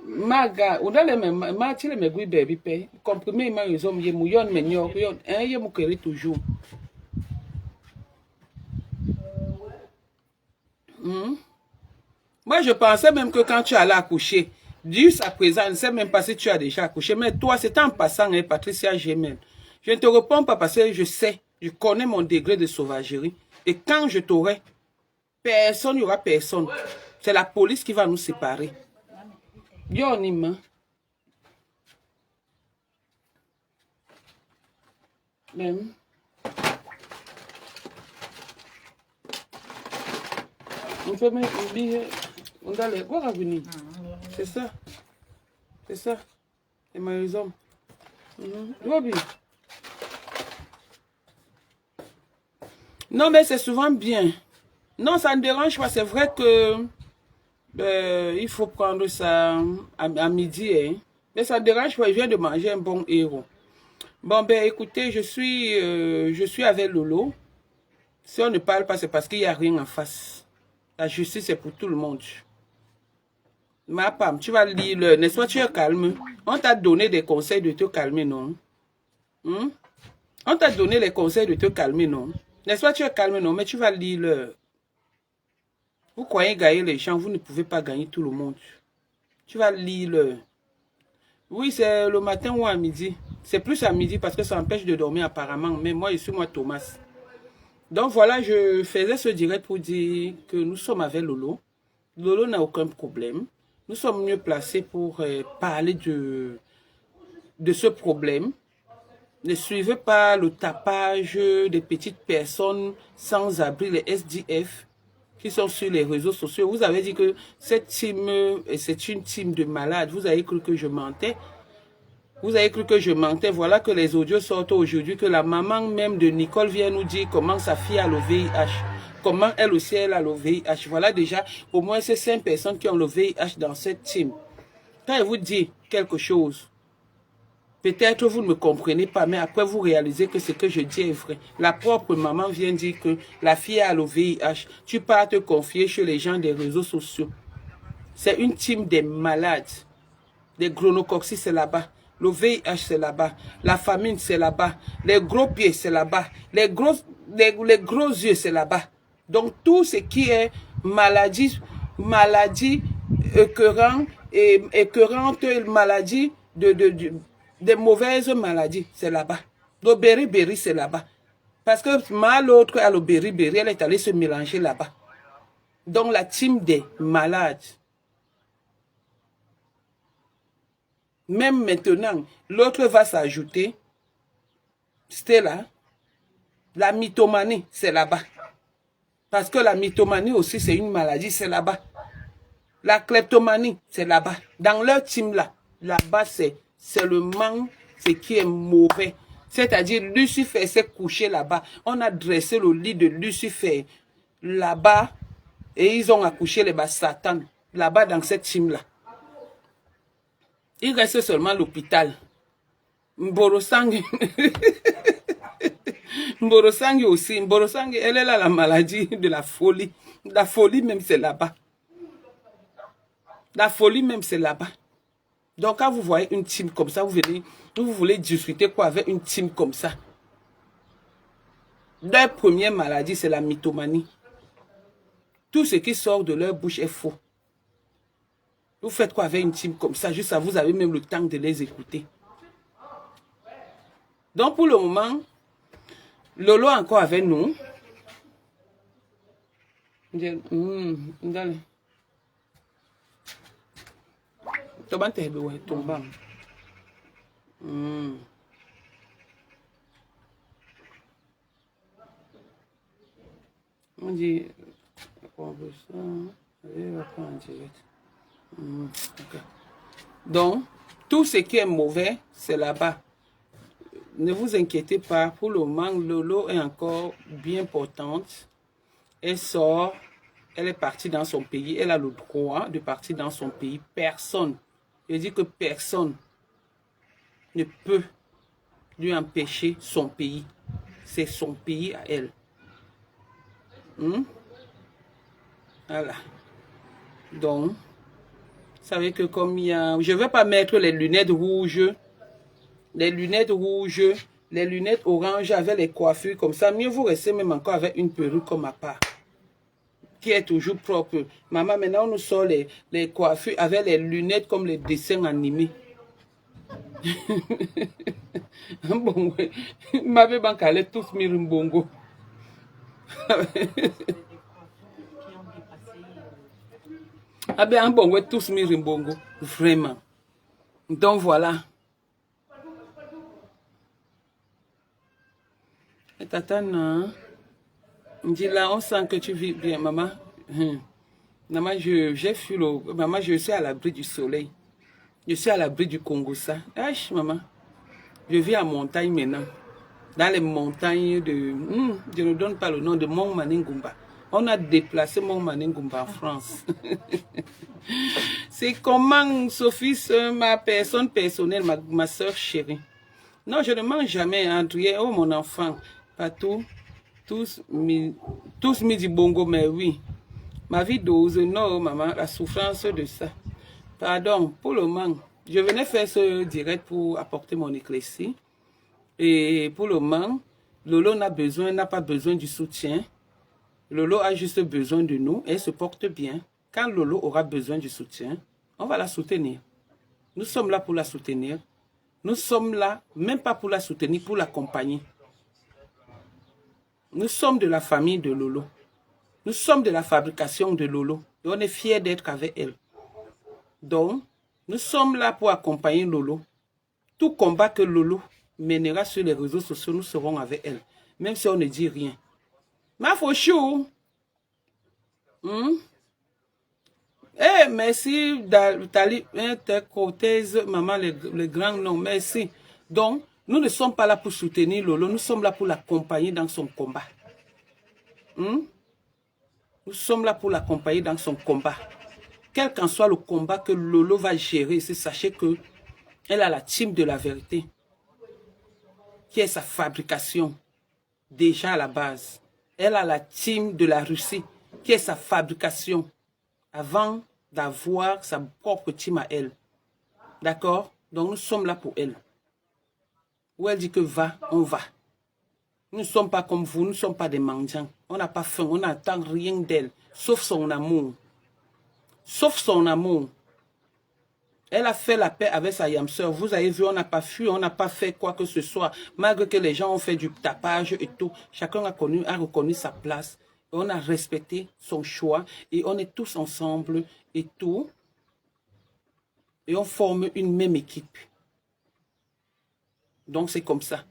S1: Maga, on a les mêmes, tu les mets baby pe, comprimé maïosome, yé mouillon, mais n'y a yé moukeri toujours. Moi, je pensais même que quand tu allais accoucher, jusqu'à présent, je ne sais même pas si tu as déjà accouché, mais toi, c'est en passant, hein, Patricia Gemel. Je ne te réponds pas parce que je sais, je connais mon degré de sauvagerie. Et quand je t'aurai, personne, il n'y aura personne. C'est la police qui va nous séparer. Yo, Nima. Même. On peut mettre un billet. On doit les voir à venir. C'est ça. C'est ça. C'est ma raison. Non, mais c'est souvent bien. Non, ça ne dérange pas. C'est vrai que il faut prendre ça à midi. Hein. Mais ça ne dérange pas. Je viens de manger un bon héros. Bon, ben écoutez, je suis avec Lolo. Si on ne parle pas, c'est parce qu'il n'y a rien en face. La justice, c'est pour tout le monde. Ma femme, tu vas lire le... N'est-ce pas, tu es calme. On t'a donné des conseils de te calmer, non? On t'a donné les conseils de te calmer, non? N'est-ce pas, tu es calme, non? Mais tu vas lire le... Vous croyez gagner les gens, vous ne pouvez pas gagner tout le monde. Tu vas lire le... Oui, c'est le matin ou à midi. C'est plus à midi parce que ça empêche de dormir apparemment. Mais moi, je suis moi Thomas. Donc voilà, je faisais ce direct pour dire que nous sommes avec Lolo. Lolo n'a aucun problème. Nous sommes mieux placés pour parler de ce problème. Ne suivez pas le tapage des petites personnes sans abri, les SDF, qui sont sur les réseaux sociaux. Vous avez dit que cette team, c'est une team de malades. Vous avez cru que je mentais. Vous avez cru que je mentais. Voilà que les audios sortent aujourd'hui, que la maman même de Nicole vient nous dire comment sa fille a le VIH. Comment elle aussi, elle a le VIH. Voilà déjà au moins ces 5 personnes qui ont le VIH dans cette team. Quand elle vous dit quelque chose, peut-être vous ne me comprenez pas, mais après vous réalisez que ce que je dis est vrai. La propre maman vient dire que la fille a le VIH. Tu pars te confier chez les gens des réseaux sociaux. C'est une team des malades. Les chronococcis, c'est là-bas. Le VIH, c'est là-bas. La famine, c'est là-bas. Les gros pieds, c'est là-bas. Les gros yeux, c'est là-bas. Donc, tout ce qui est maladie écœurante, maladie des mauvaises maladies, c'est là-bas. Le beriberi, c'est là-bas. Parce que l'autre, à l'Obéry-Béry, elle est allée se mélanger là-bas. Donc, la team des malades. Même maintenant, l'autre va s'ajouter. Stella, la mythomanie, c'est là-bas. Parce que la mythomanie aussi, c'est une maladie, c'est là-bas. La kleptomanie, c'est là-bas. Dans leur team là-bas, c'est le manque, ce qui est mauvais. C'est-à-dire, Lucifer s'est couché là-bas. On a dressé le lit de Lucifer là-bas et ils ont accouché les bas Satan là-bas dans cette team-là. Il reste seulement l'hôpital. Mborosangi. Mborosangi aussi. Mborosangi, elle est là, la maladie de la folie. La folie même, c'est là-bas. La folie même, c'est là-bas. Donc, quand vous voyez une team comme ça, vous voulez discuter quoi avec une team comme ça. Leur première maladie, c'est la mythomanie. Tout ce qui sort de leur bouche est faux. Vous faites quoi avec une team comme ça? Juste ça, vous avez même le temps de les écouter. Donc, pour le moment, Lolo est encore avec nous. On dit, donc, tout ce qui est mauvais, c'est là-bas. Ne vous inquiétez pas, pour le moment, Lolo est encore bien portante. Elle sort, elle est partie dans son pays, elle a le droit de partir dans son pays. Personne, je dis que personne ne peut lui empêcher son pays. C'est son pays à elle. Voilà. Donc, vous savez que comme il y a... Je ne vais pas mettre les lunettes rouges, les lunettes oranges avec les coiffures comme ça. Mieux vous restez même encore avec une perruque comme ma part, qui est toujours propre. Maman, maintenant on nous sort les coiffures avec les lunettes comme les dessins animés. Bon, ma bébé banque tous mirimbongo. Ah ben, bon, ouais, tous mirimbongo. Vraiment. Donc voilà. Et Tatana, dis là, on sent que tu vis bien, maman. Maman, j'ai fui le... Maman, je suis à l'abri du soleil. Je suis à l'abri du Congo, ça. Ach, maman. Je vis en montagne maintenant. Dans les montagnes de... je ne donne pas le nom de Mont Maningumba. On a déplacé Mont Maningumba en France. C'est comment, Sophie, ma personne personnelle, ma soeur chérie. Non, je ne mange jamais, André. Oh, mon enfant. Pas tout. Tous midi bongo, mais oui. Ma vie dose, non, maman, la souffrance de ça. Pardon, pour le moment, je venais faire ce direct pour apporter mon éclaircie. Et pour le moment, Lolo n'a pas besoin du soutien. Lolo a juste besoin de nous et elle se porte bien. Quand Lolo aura besoin du soutien, on va la soutenir. Nous sommes là pour la soutenir. Nous sommes là, même pas pour la soutenir, pour l'accompagner. Nous sommes de la famille de Lolo. Nous sommes de la fabrication de Lolo. Et on est fiers d'être avec elle. Donc, nous sommes là pour accompagner Lolo. Tout combat que Lolo mènera sur les réseaux sociaux, nous serons avec elle. Même si on ne dit rien. Ma fauchou. Eh, merci, Tali, maman, le grand nom, merci. Donc, nous ne sommes pas là pour soutenir Lolo, nous sommes là pour l'accompagner dans son combat. Nous sommes là pour l'accompagner dans son combat. Quel qu'en soit le combat que Lolo va gérer, sachez que elle a la team de la vérité, qui est sa fabrication, déjà à la base. Elle a la team de la Russie, qui est sa fabrication, avant d'avoir sa propre team à elle. D'accord? Donc nous sommes là pour elle. Où elle dit que va, on va. Nous ne sommes pas comme vous, nous ne sommes pas des mendiants. On n'a pas faim, on n'attend rien d'elle, sauf son amour. Sauf son amour. Elle a fait la paix avec sa yam-sœur. Vous avez vu, on n'a pas fui, on n'a pas fait quoi que ce soit. Malgré que les gens ont fait du tapage et tout, chacun a reconnu sa place. Et on a respecté son choix. Et on est tous ensemble et tout. Et on forme une même équipe. Donc c'est comme ça.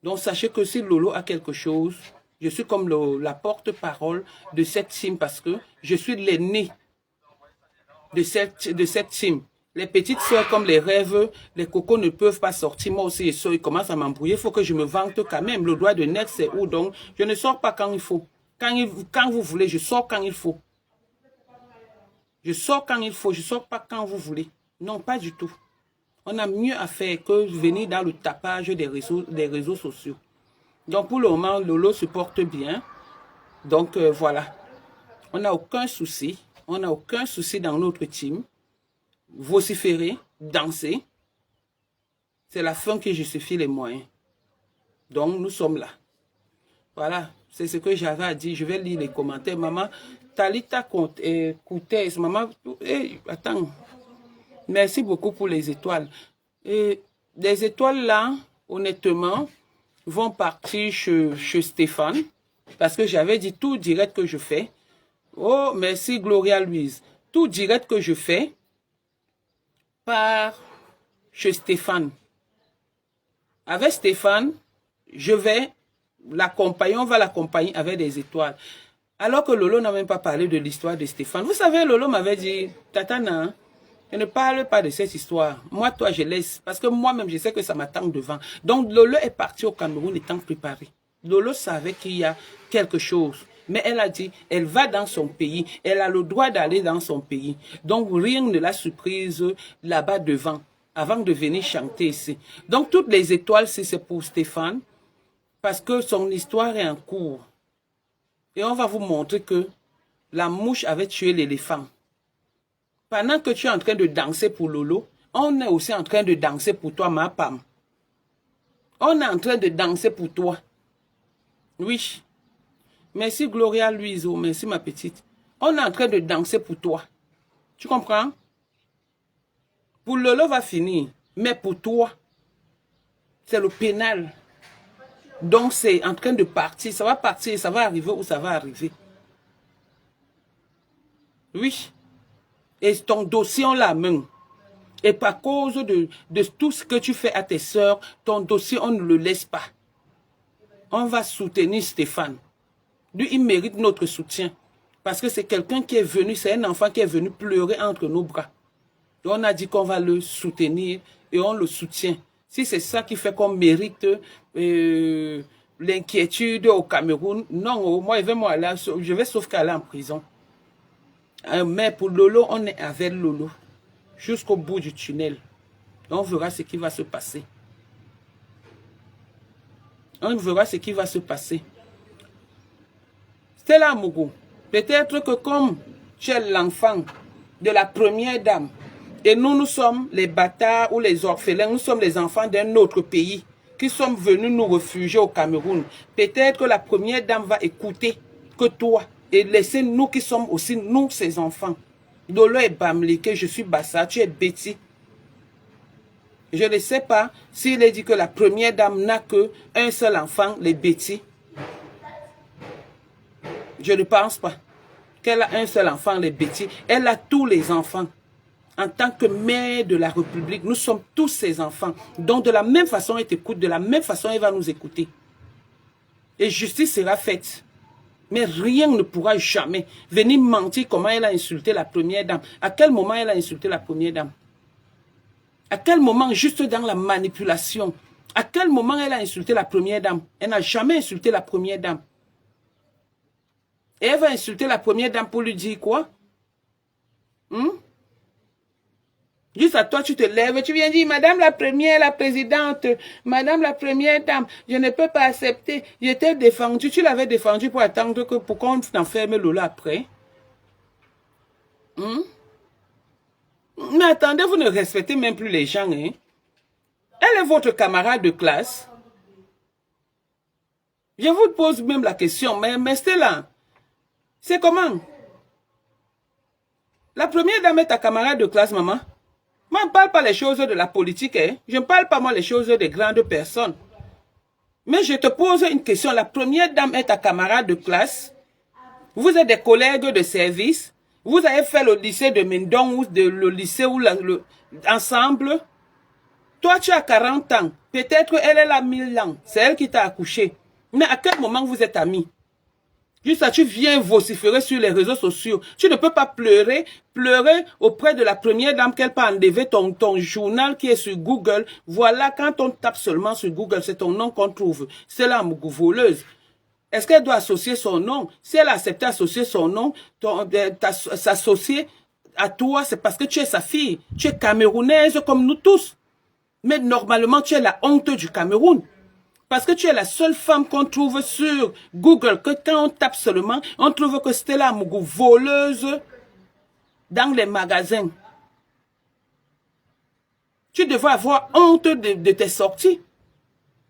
S1: Donc sachez que si Lolo a quelque chose, je suis comme la porte-parole de cette team parce que je suis l'aîné de cette team. Les petites sœurs comme les rêves, les cocos ne peuvent pas sortir. Moi aussi, ils commencent à m'embrouiller. Il faut que je me vante quand même. Le droit de naître, c'est où donc? Je ne sors pas quand il faut. Quand vous voulez, je sors quand il faut. Je sors quand il faut. Je ne sors pas quand vous voulez. Non, pas du tout. On a mieux à faire que venir dans le tapage des réseaux sociaux. Donc pour le moment, Lolo se porte bien. Donc voilà. On n'a aucun souci. On n'a aucun souci dans notre team. Vociférer, danser, c'est la fin qui justifie les moyens. Donc, nous sommes là. Voilà, c'est ce que j'avais à dire. Je vais lire les commentaires. Maman, Talita Coutez, maman, attends. Merci beaucoup pour les étoiles. Et les étoiles là, honnêtement, vont partir chez Stéphane. Parce que j'avais dit tout direct que je fais. Oh, merci Gloria Louise. Tout direct que je fais, par chez Stéphane. Avec Stéphane, je vais l'accompagner, on va l'accompagner avec des étoiles. Alors que Lolo n'a même pas parlé de l'histoire de Stéphane. Vous savez, Lolo m'avait dit, Tatana, je ne parle pas de cette histoire. Moi, toi, je laisse. Parce que moi-même, je sais que ça m'attend devant. Donc, Lolo est parti au Cameroun étant préparé. Lolo savait qu'il y a quelque chose. Mais elle a dit, elle va dans son pays. Elle a le droit d'aller dans son pays. Donc, rien ne la surprise là-bas devant, avant de venir chanter ici. Donc, toutes les étoiles, c'est pour Stéphane, parce que son histoire est en cours. Et on va vous montrer que la mouche avait tué l'éléphant. Pendant que tu es en train de danser pour Lolo, on est aussi en train de danser pour toi, ma Pam. On est en train de danser pour toi. Oui. Merci Gloria Luiso, merci ma petite. On est en train de danser pour toi. Tu comprends? Pour Lolo va finir, mais pour toi, c'est le pénal. Donc c'est en train de partir, ça va partir, ça va arriver où ça va arriver. Oui. Et ton dossier en la main. Et par cause de tout ce que tu fais à tes sœurs, ton dossier, on ne le laisse pas. On va soutenir Stéphane. Lui, il mérite notre soutien. Parce que c'est quelqu'un qui est venu, c'est un enfant qui est venu pleurer entre nos bras. Et on a dit qu'on va le soutenir et on le soutient. Si c'est ça qui fait qu'on mérite l'inquiétude au Cameroun, non, moi, je vais sauf qu'aller en prison. Mais pour Lolo, on est avec Lolo. Jusqu'au bout du tunnel. On verra ce qui va se passer. On verra ce qui va se passer. Stella Mougou, peut-être que comme tu es l'enfant de la première dame, et nous sommes les bâtards ou les orphelins, nous sommes les enfants d'un autre pays, qui sommes venus nous réfugier au Cameroun, peut-être que la première dame va écouter que toi, et laisser nous qui sommes aussi, nous, ses enfants. Lolo est Bamleke, je suis Bassa, tu es Betty. Je ne sais pas s'il est dit que la première dame n'a qu'un seul enfant, les Betty. Je ne pense pas qu'elle a un seul enfant, les Betty. Elle a tous les enfants. En tant que mère de la République, nous sommes tous ses enfants. Donc de la même façon, elle t'écoute, de la même façon, elle va nous écouter. Et justice sera faite. Mais rien ne pourra jamais venir mentir comment elle a insulté la première dame. À quel moment elle a insulté la première dame? À quel moment, juste dans la manipulation, à quel moment elle a insulté la première dame? Elle n'a jamais insulté la première dame. Et elle va insulter la première dame pour lui dire quoi? Juste à toi, tu te lèves, tu viens dire, Madame la première, la présidente, Madame la première dame, je ne peux pas accepter. Je t'ai défendu, tu l'avais défendu pour attendre que pour qu'on enferme Lola après. Mais attendez, vous ne respectez même plus les gens. Hein? Elle est votre camarade de classe. Je vous pose même la question, mais Stella, c'est comment? La première dame est ta camarade de classe, maman? Moi, je ne parle pas les choses de la politique. Hein. Je ne parle pas, moi, les choses des grandes personnes. Mais je te pose une question. La première dame est ta camarade de classe. Vous êtes des collègues de service. Vous avez fait le lycée de Mindong ou le lycée ou ensemble. Toi, tu as 40 ans. Peut-être elle est là 1000 ans. C'est elle qui t'a accouché. Mais à quel moment vous êtes amis? Juste ça, tu viens vociférer sur les réseaux sociaux. Tu ne peux pas pleurer auprès de la première dame qu'elle peut enlever ton journal qui est sur Google. Voilà, quand on tape seulement sur Google, c'est ton nom qu'on trouve. C'est la voleuse. Est-ce qu'elle doit associer son nom? Si elle accepte d'associer son nom, s'associer à toi, c'est parce que tu es sa fille. Tu es camerounaise comme nous tous. Mais normalement, tu es la honte du Cameroun. Parce que tu es la seule femme qu'on trouve sur Google, que quand on tape seulement, on trouve que Stella Mougou, voleuse dans les magasins. Tu devais avoir honte de tes sorties.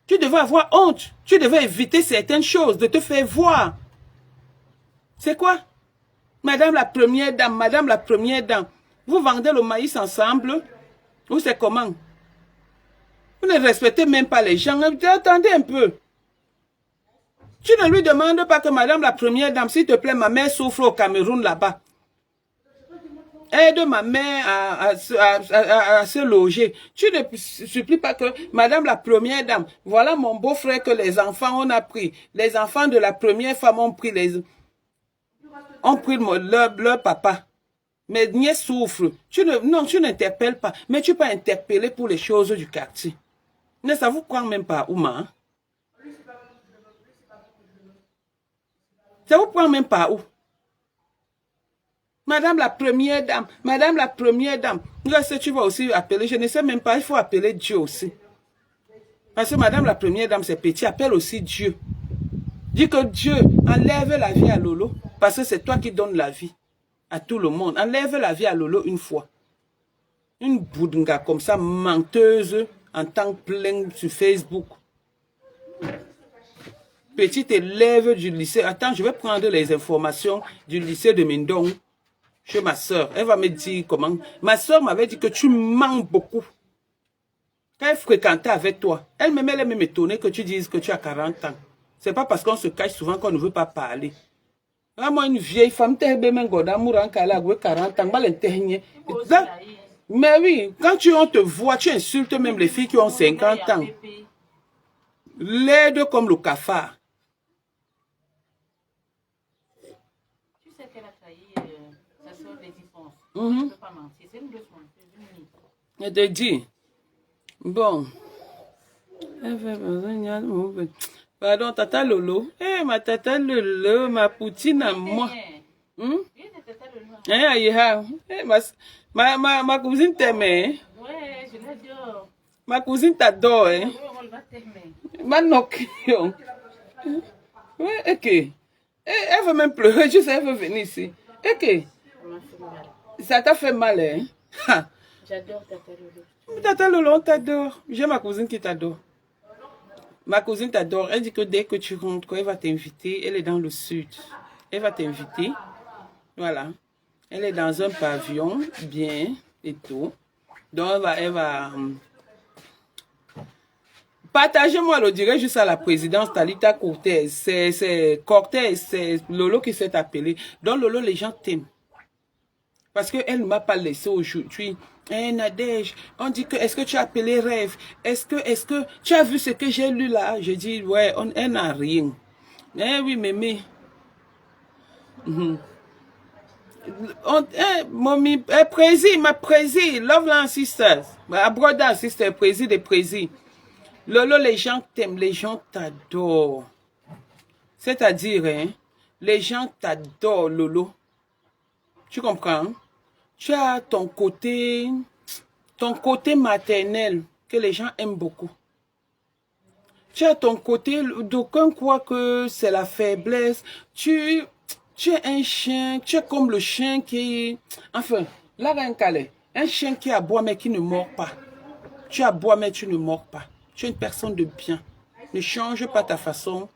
S1: Tu devais avoir honte. Tu devais éviter certaines choses, de te faire voir. C'est quoi? Madame la première dame, madame la première dame, vous vendez le maïs ensemble? Ou c'est comment? Vous ne respectez même pas les gens. Attendez un peu. Tu ne lui demandes pas que madame la première dame, s'il te plaît, ma mère souffre au Cameroun là-bas. Aide ma mère à se loger. Tu ne supplies pas que madame la première dame, voilà mon beau-frère que les enfants on a pris. Les enfants de la première femme ont pris leur papa. Mais niais souffre. Non, tu n'interpelles pas. Mais tu peux interpeller pour les choses du quartier. Mais ça vous prend même pas, Ouma. Hein? Ça vous prend même pas où? Madame la première dame, madame la première dame. Là, si tu vas aussi appeler, je ne sais même pas, il faut appeler Dieu aussi. Parce que madame la première dame, c'est petit, appelle aussi Dieu. Dis que Dieu enlève la vie à Lolo, parce que c'est toi qui donnes la vie à tout le monde. Enlève la vie à Lolo une fois. Une boudinga comme ça, menteuse, en temps plein sur Facebook. Petite élève du lycée. Attends, je vais prendre les informations du lycée de Mindong chez ma soeur. Elle va me dire comment. Ma soeur m'avait dit que tu mens beaucoup. Quand elle fréquentait avec toi, elle même étonnée que tu dises que tu as 40 ans. C'est pas parce qu'on se cache souvent qu'on ne veut pas parler. Là, moi, une vieille femme, 40 ans, mais oui, quand on te voit, tu insultes même les filles qui ont 50 ans. Laide comme le cafard.
S2: Tu sais qu'elle a trahi sa soeur des défenses. Je ne peux pas mentir. C'est une leçon.
S1: Je te dis. Bon. Pardon, tata Lolo. Eh, ma tata Lolo, ma poutine à moi. Ma cousine t'aime.
S2: Ouais, je l'adore.
S1: Ma cousine t'adore. Hein?
S2: On va t'aimer.
S1: Ma noction. Ouais, ok. Elle veut même pleurer, juste elle veut venir ici. Ok. Ça t'a fait mal, hein?
S2: J'adore Tata Lolo.
S1: Tata Lolo, on t'adore. J'ai ma cousine qui t'adore. Ma cousine t'adore. Elle dit que dès que tu rentres, elle va t'inviter. Elle est dans le sud. Elle va t'inviter. Voilà. Elle est dans un pavillon, bien, et tout. Donc, elle va partagez-moi le direct juste à la présidence Talita Cortez. C'est Cortez, c'est Lolo qui s'est appelé. Donc, Lolo, les gens t'aiment. Parce qu'elle ne m'a pas laissé aujourd'hui. Eh, Nadège, on dit que, est-ce que tu as appelé rêve? Est-ce que tu as vu ce que j'ai lu là? Je dis, ouais, elle n'a rien. Eh oui, mémé. Mommy, prési, ma prési, love land sisters. Ma brother, sister, prési de prési. Lolo, les gens t'aiment, les gens t'adorent. C'est-à-dire, hein, les gens t'adorent, Lolo. Tu comprends? Tu as ton côté maternel que les gens aiment beaucoup. Tu as ton côté, d'aucuns croient que c'est la faiblesse. Tu es un chien, tu es comme le chien qui... Enfin, là, un chien qui aboie mais qui ne mord pas. Tu aboies mais tu ne mords pas. Tu es une personne de bien. Ne change pas ta façon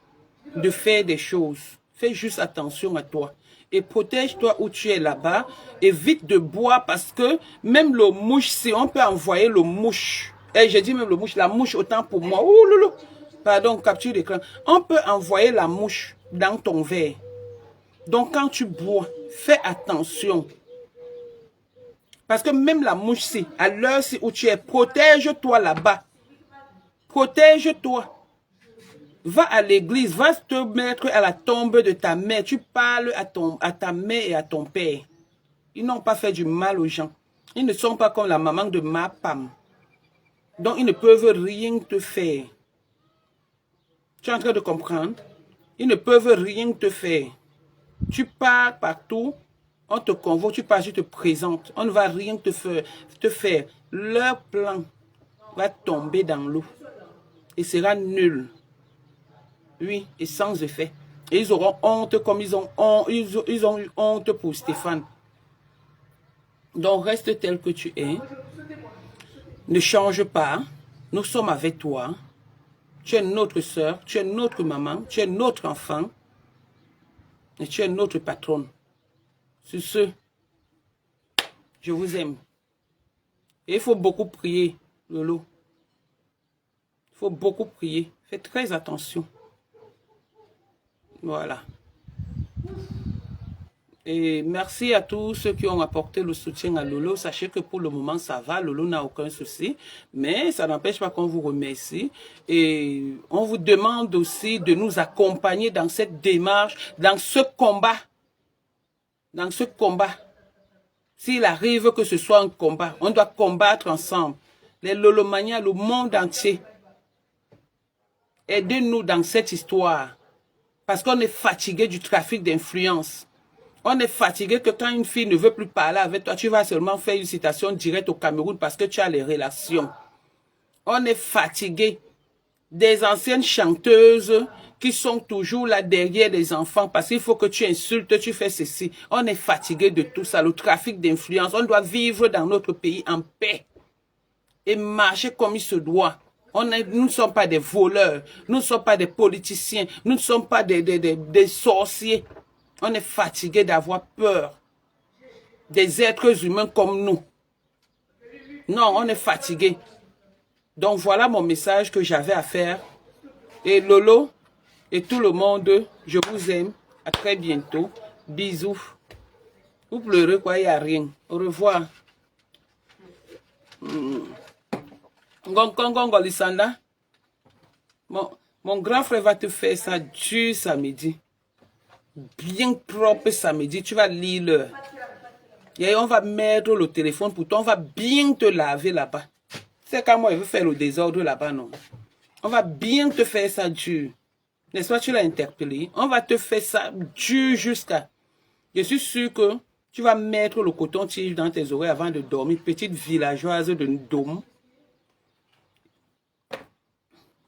S1: de faire des choses. Fais juste attention à toi. et protège-toi où tu es là-bas. Évite de boire parce que même le mouche, si on peut envoyer le mouche, et j'ai dit même le mouche, la mouche autant pour moi. Ouh, loulou. Pardon, capture d'écran. On peut envoyer la mouche dans ton verre. Donc quand tu bois, fais attention. Parce que même la mouche, si, à l'heure où tu es, protège-toi là-bas. Protège-toi. Va à l'église, va te mettre à la tombe de ta mère. Tu parles à ta mère et à ton père. Ils n'ont pas fait du mal aux gens. Ils ne sont pas comme la maman de ma femme. Donc, ils ne peuvent rien te faire. Tu es en train de comprendre? Ils ne peuvent rien te faire. Tu pars partout, on te convoque, tu pars, tu te présentes. On ne va rien te faire. Leur plan va tomber dans l'eau. Et sera nul. Oui, et sans effet. Et ils auront honte comme ils ont eu honte pour Stéphane. Donc, reste tel que tu es. Ne change pas. Nous sommes avec toi. Tu es notre soeur, tu es notre maman, tu es notre enfant. Et tu es notre patronne. Sur ce, je vous aime. Et il faut beaucoup prier, Lolo. Il faut beaucoup prier. Faites très attention. Voilà. Et merci à tous ceux qui ont apporté le soutien à Lolo. Sachez que pour le moment, ça va. Lolo n'a aucun souci. Mais ça n'empêche pas qu'on vous remercie. Et on vous demande aussi de nous accompagner dans cette démarche, dans ce combat. Dans ce combat. S'il arrive que ce soit un combat, on doit combattre ensemble. Les Lolomanias, le monde entier. Aidez-nous dans cette histoire. Parce qu'on est fatigué du trafic d'influence. On est fatigué que quand une fille ne veut plus parler avec toi, tu vas seulement faire une citation directe au Cameroun parce que tu as les relations. On est fatigué des anciennes chanteuses qui sont toujours là derrière les enfants parce qu'il faut que tu insultes, tu fais ceci. On est fatigué de tout ça, le trafic d'influence. On doit vivre dans notre pays en paix et marcher comme il se doit. Nous ne sommes pas des voleurs, nous ne sommes pas des politiciens, nous ne sommes pas des sorciers. On est fatigué d'avoir peur des êtres humains comme nous. Non, on est fatigué. Donc voilà mon message que j'avais à faire. Et Lolo et tout le monde, je vous aime. À très bientôt. Bisous. Vous pleurez quoi, il n'y a rien. Au revoir. Mon grand frère va te faire ça du samedi. Bien propre samedi, tu vas lire l'heure. Et on va mettre le téléphone pour toi, on va bien te laver là-bas. C'est quand moi, je veux faire le désordre là-bas, non. On va bien te faire ça dur. N'est-ce pas, tu l'as interpellé. On va te faire ça dur jusqu'à... Je suis sûr que tu vas mettre le coton-tige dans tes oreilles avant de dormir. Petite villageoise de Ndom.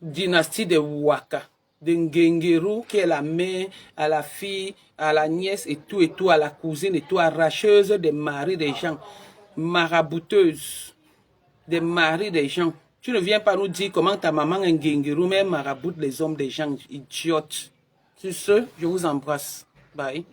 S1: Dynastie de Waka. De Ngengeru, qui est la mère, à la fille, à la nièce et tout, à la cousine et tout, arracheuse des maris des gens, marabouteuse des maris des gens. Tu ne viens pas nous dire comment ta maman est Ngengeru, mais maraboute les hommes des gens, idiotes. Sur ce, je vous embrasse. Bye.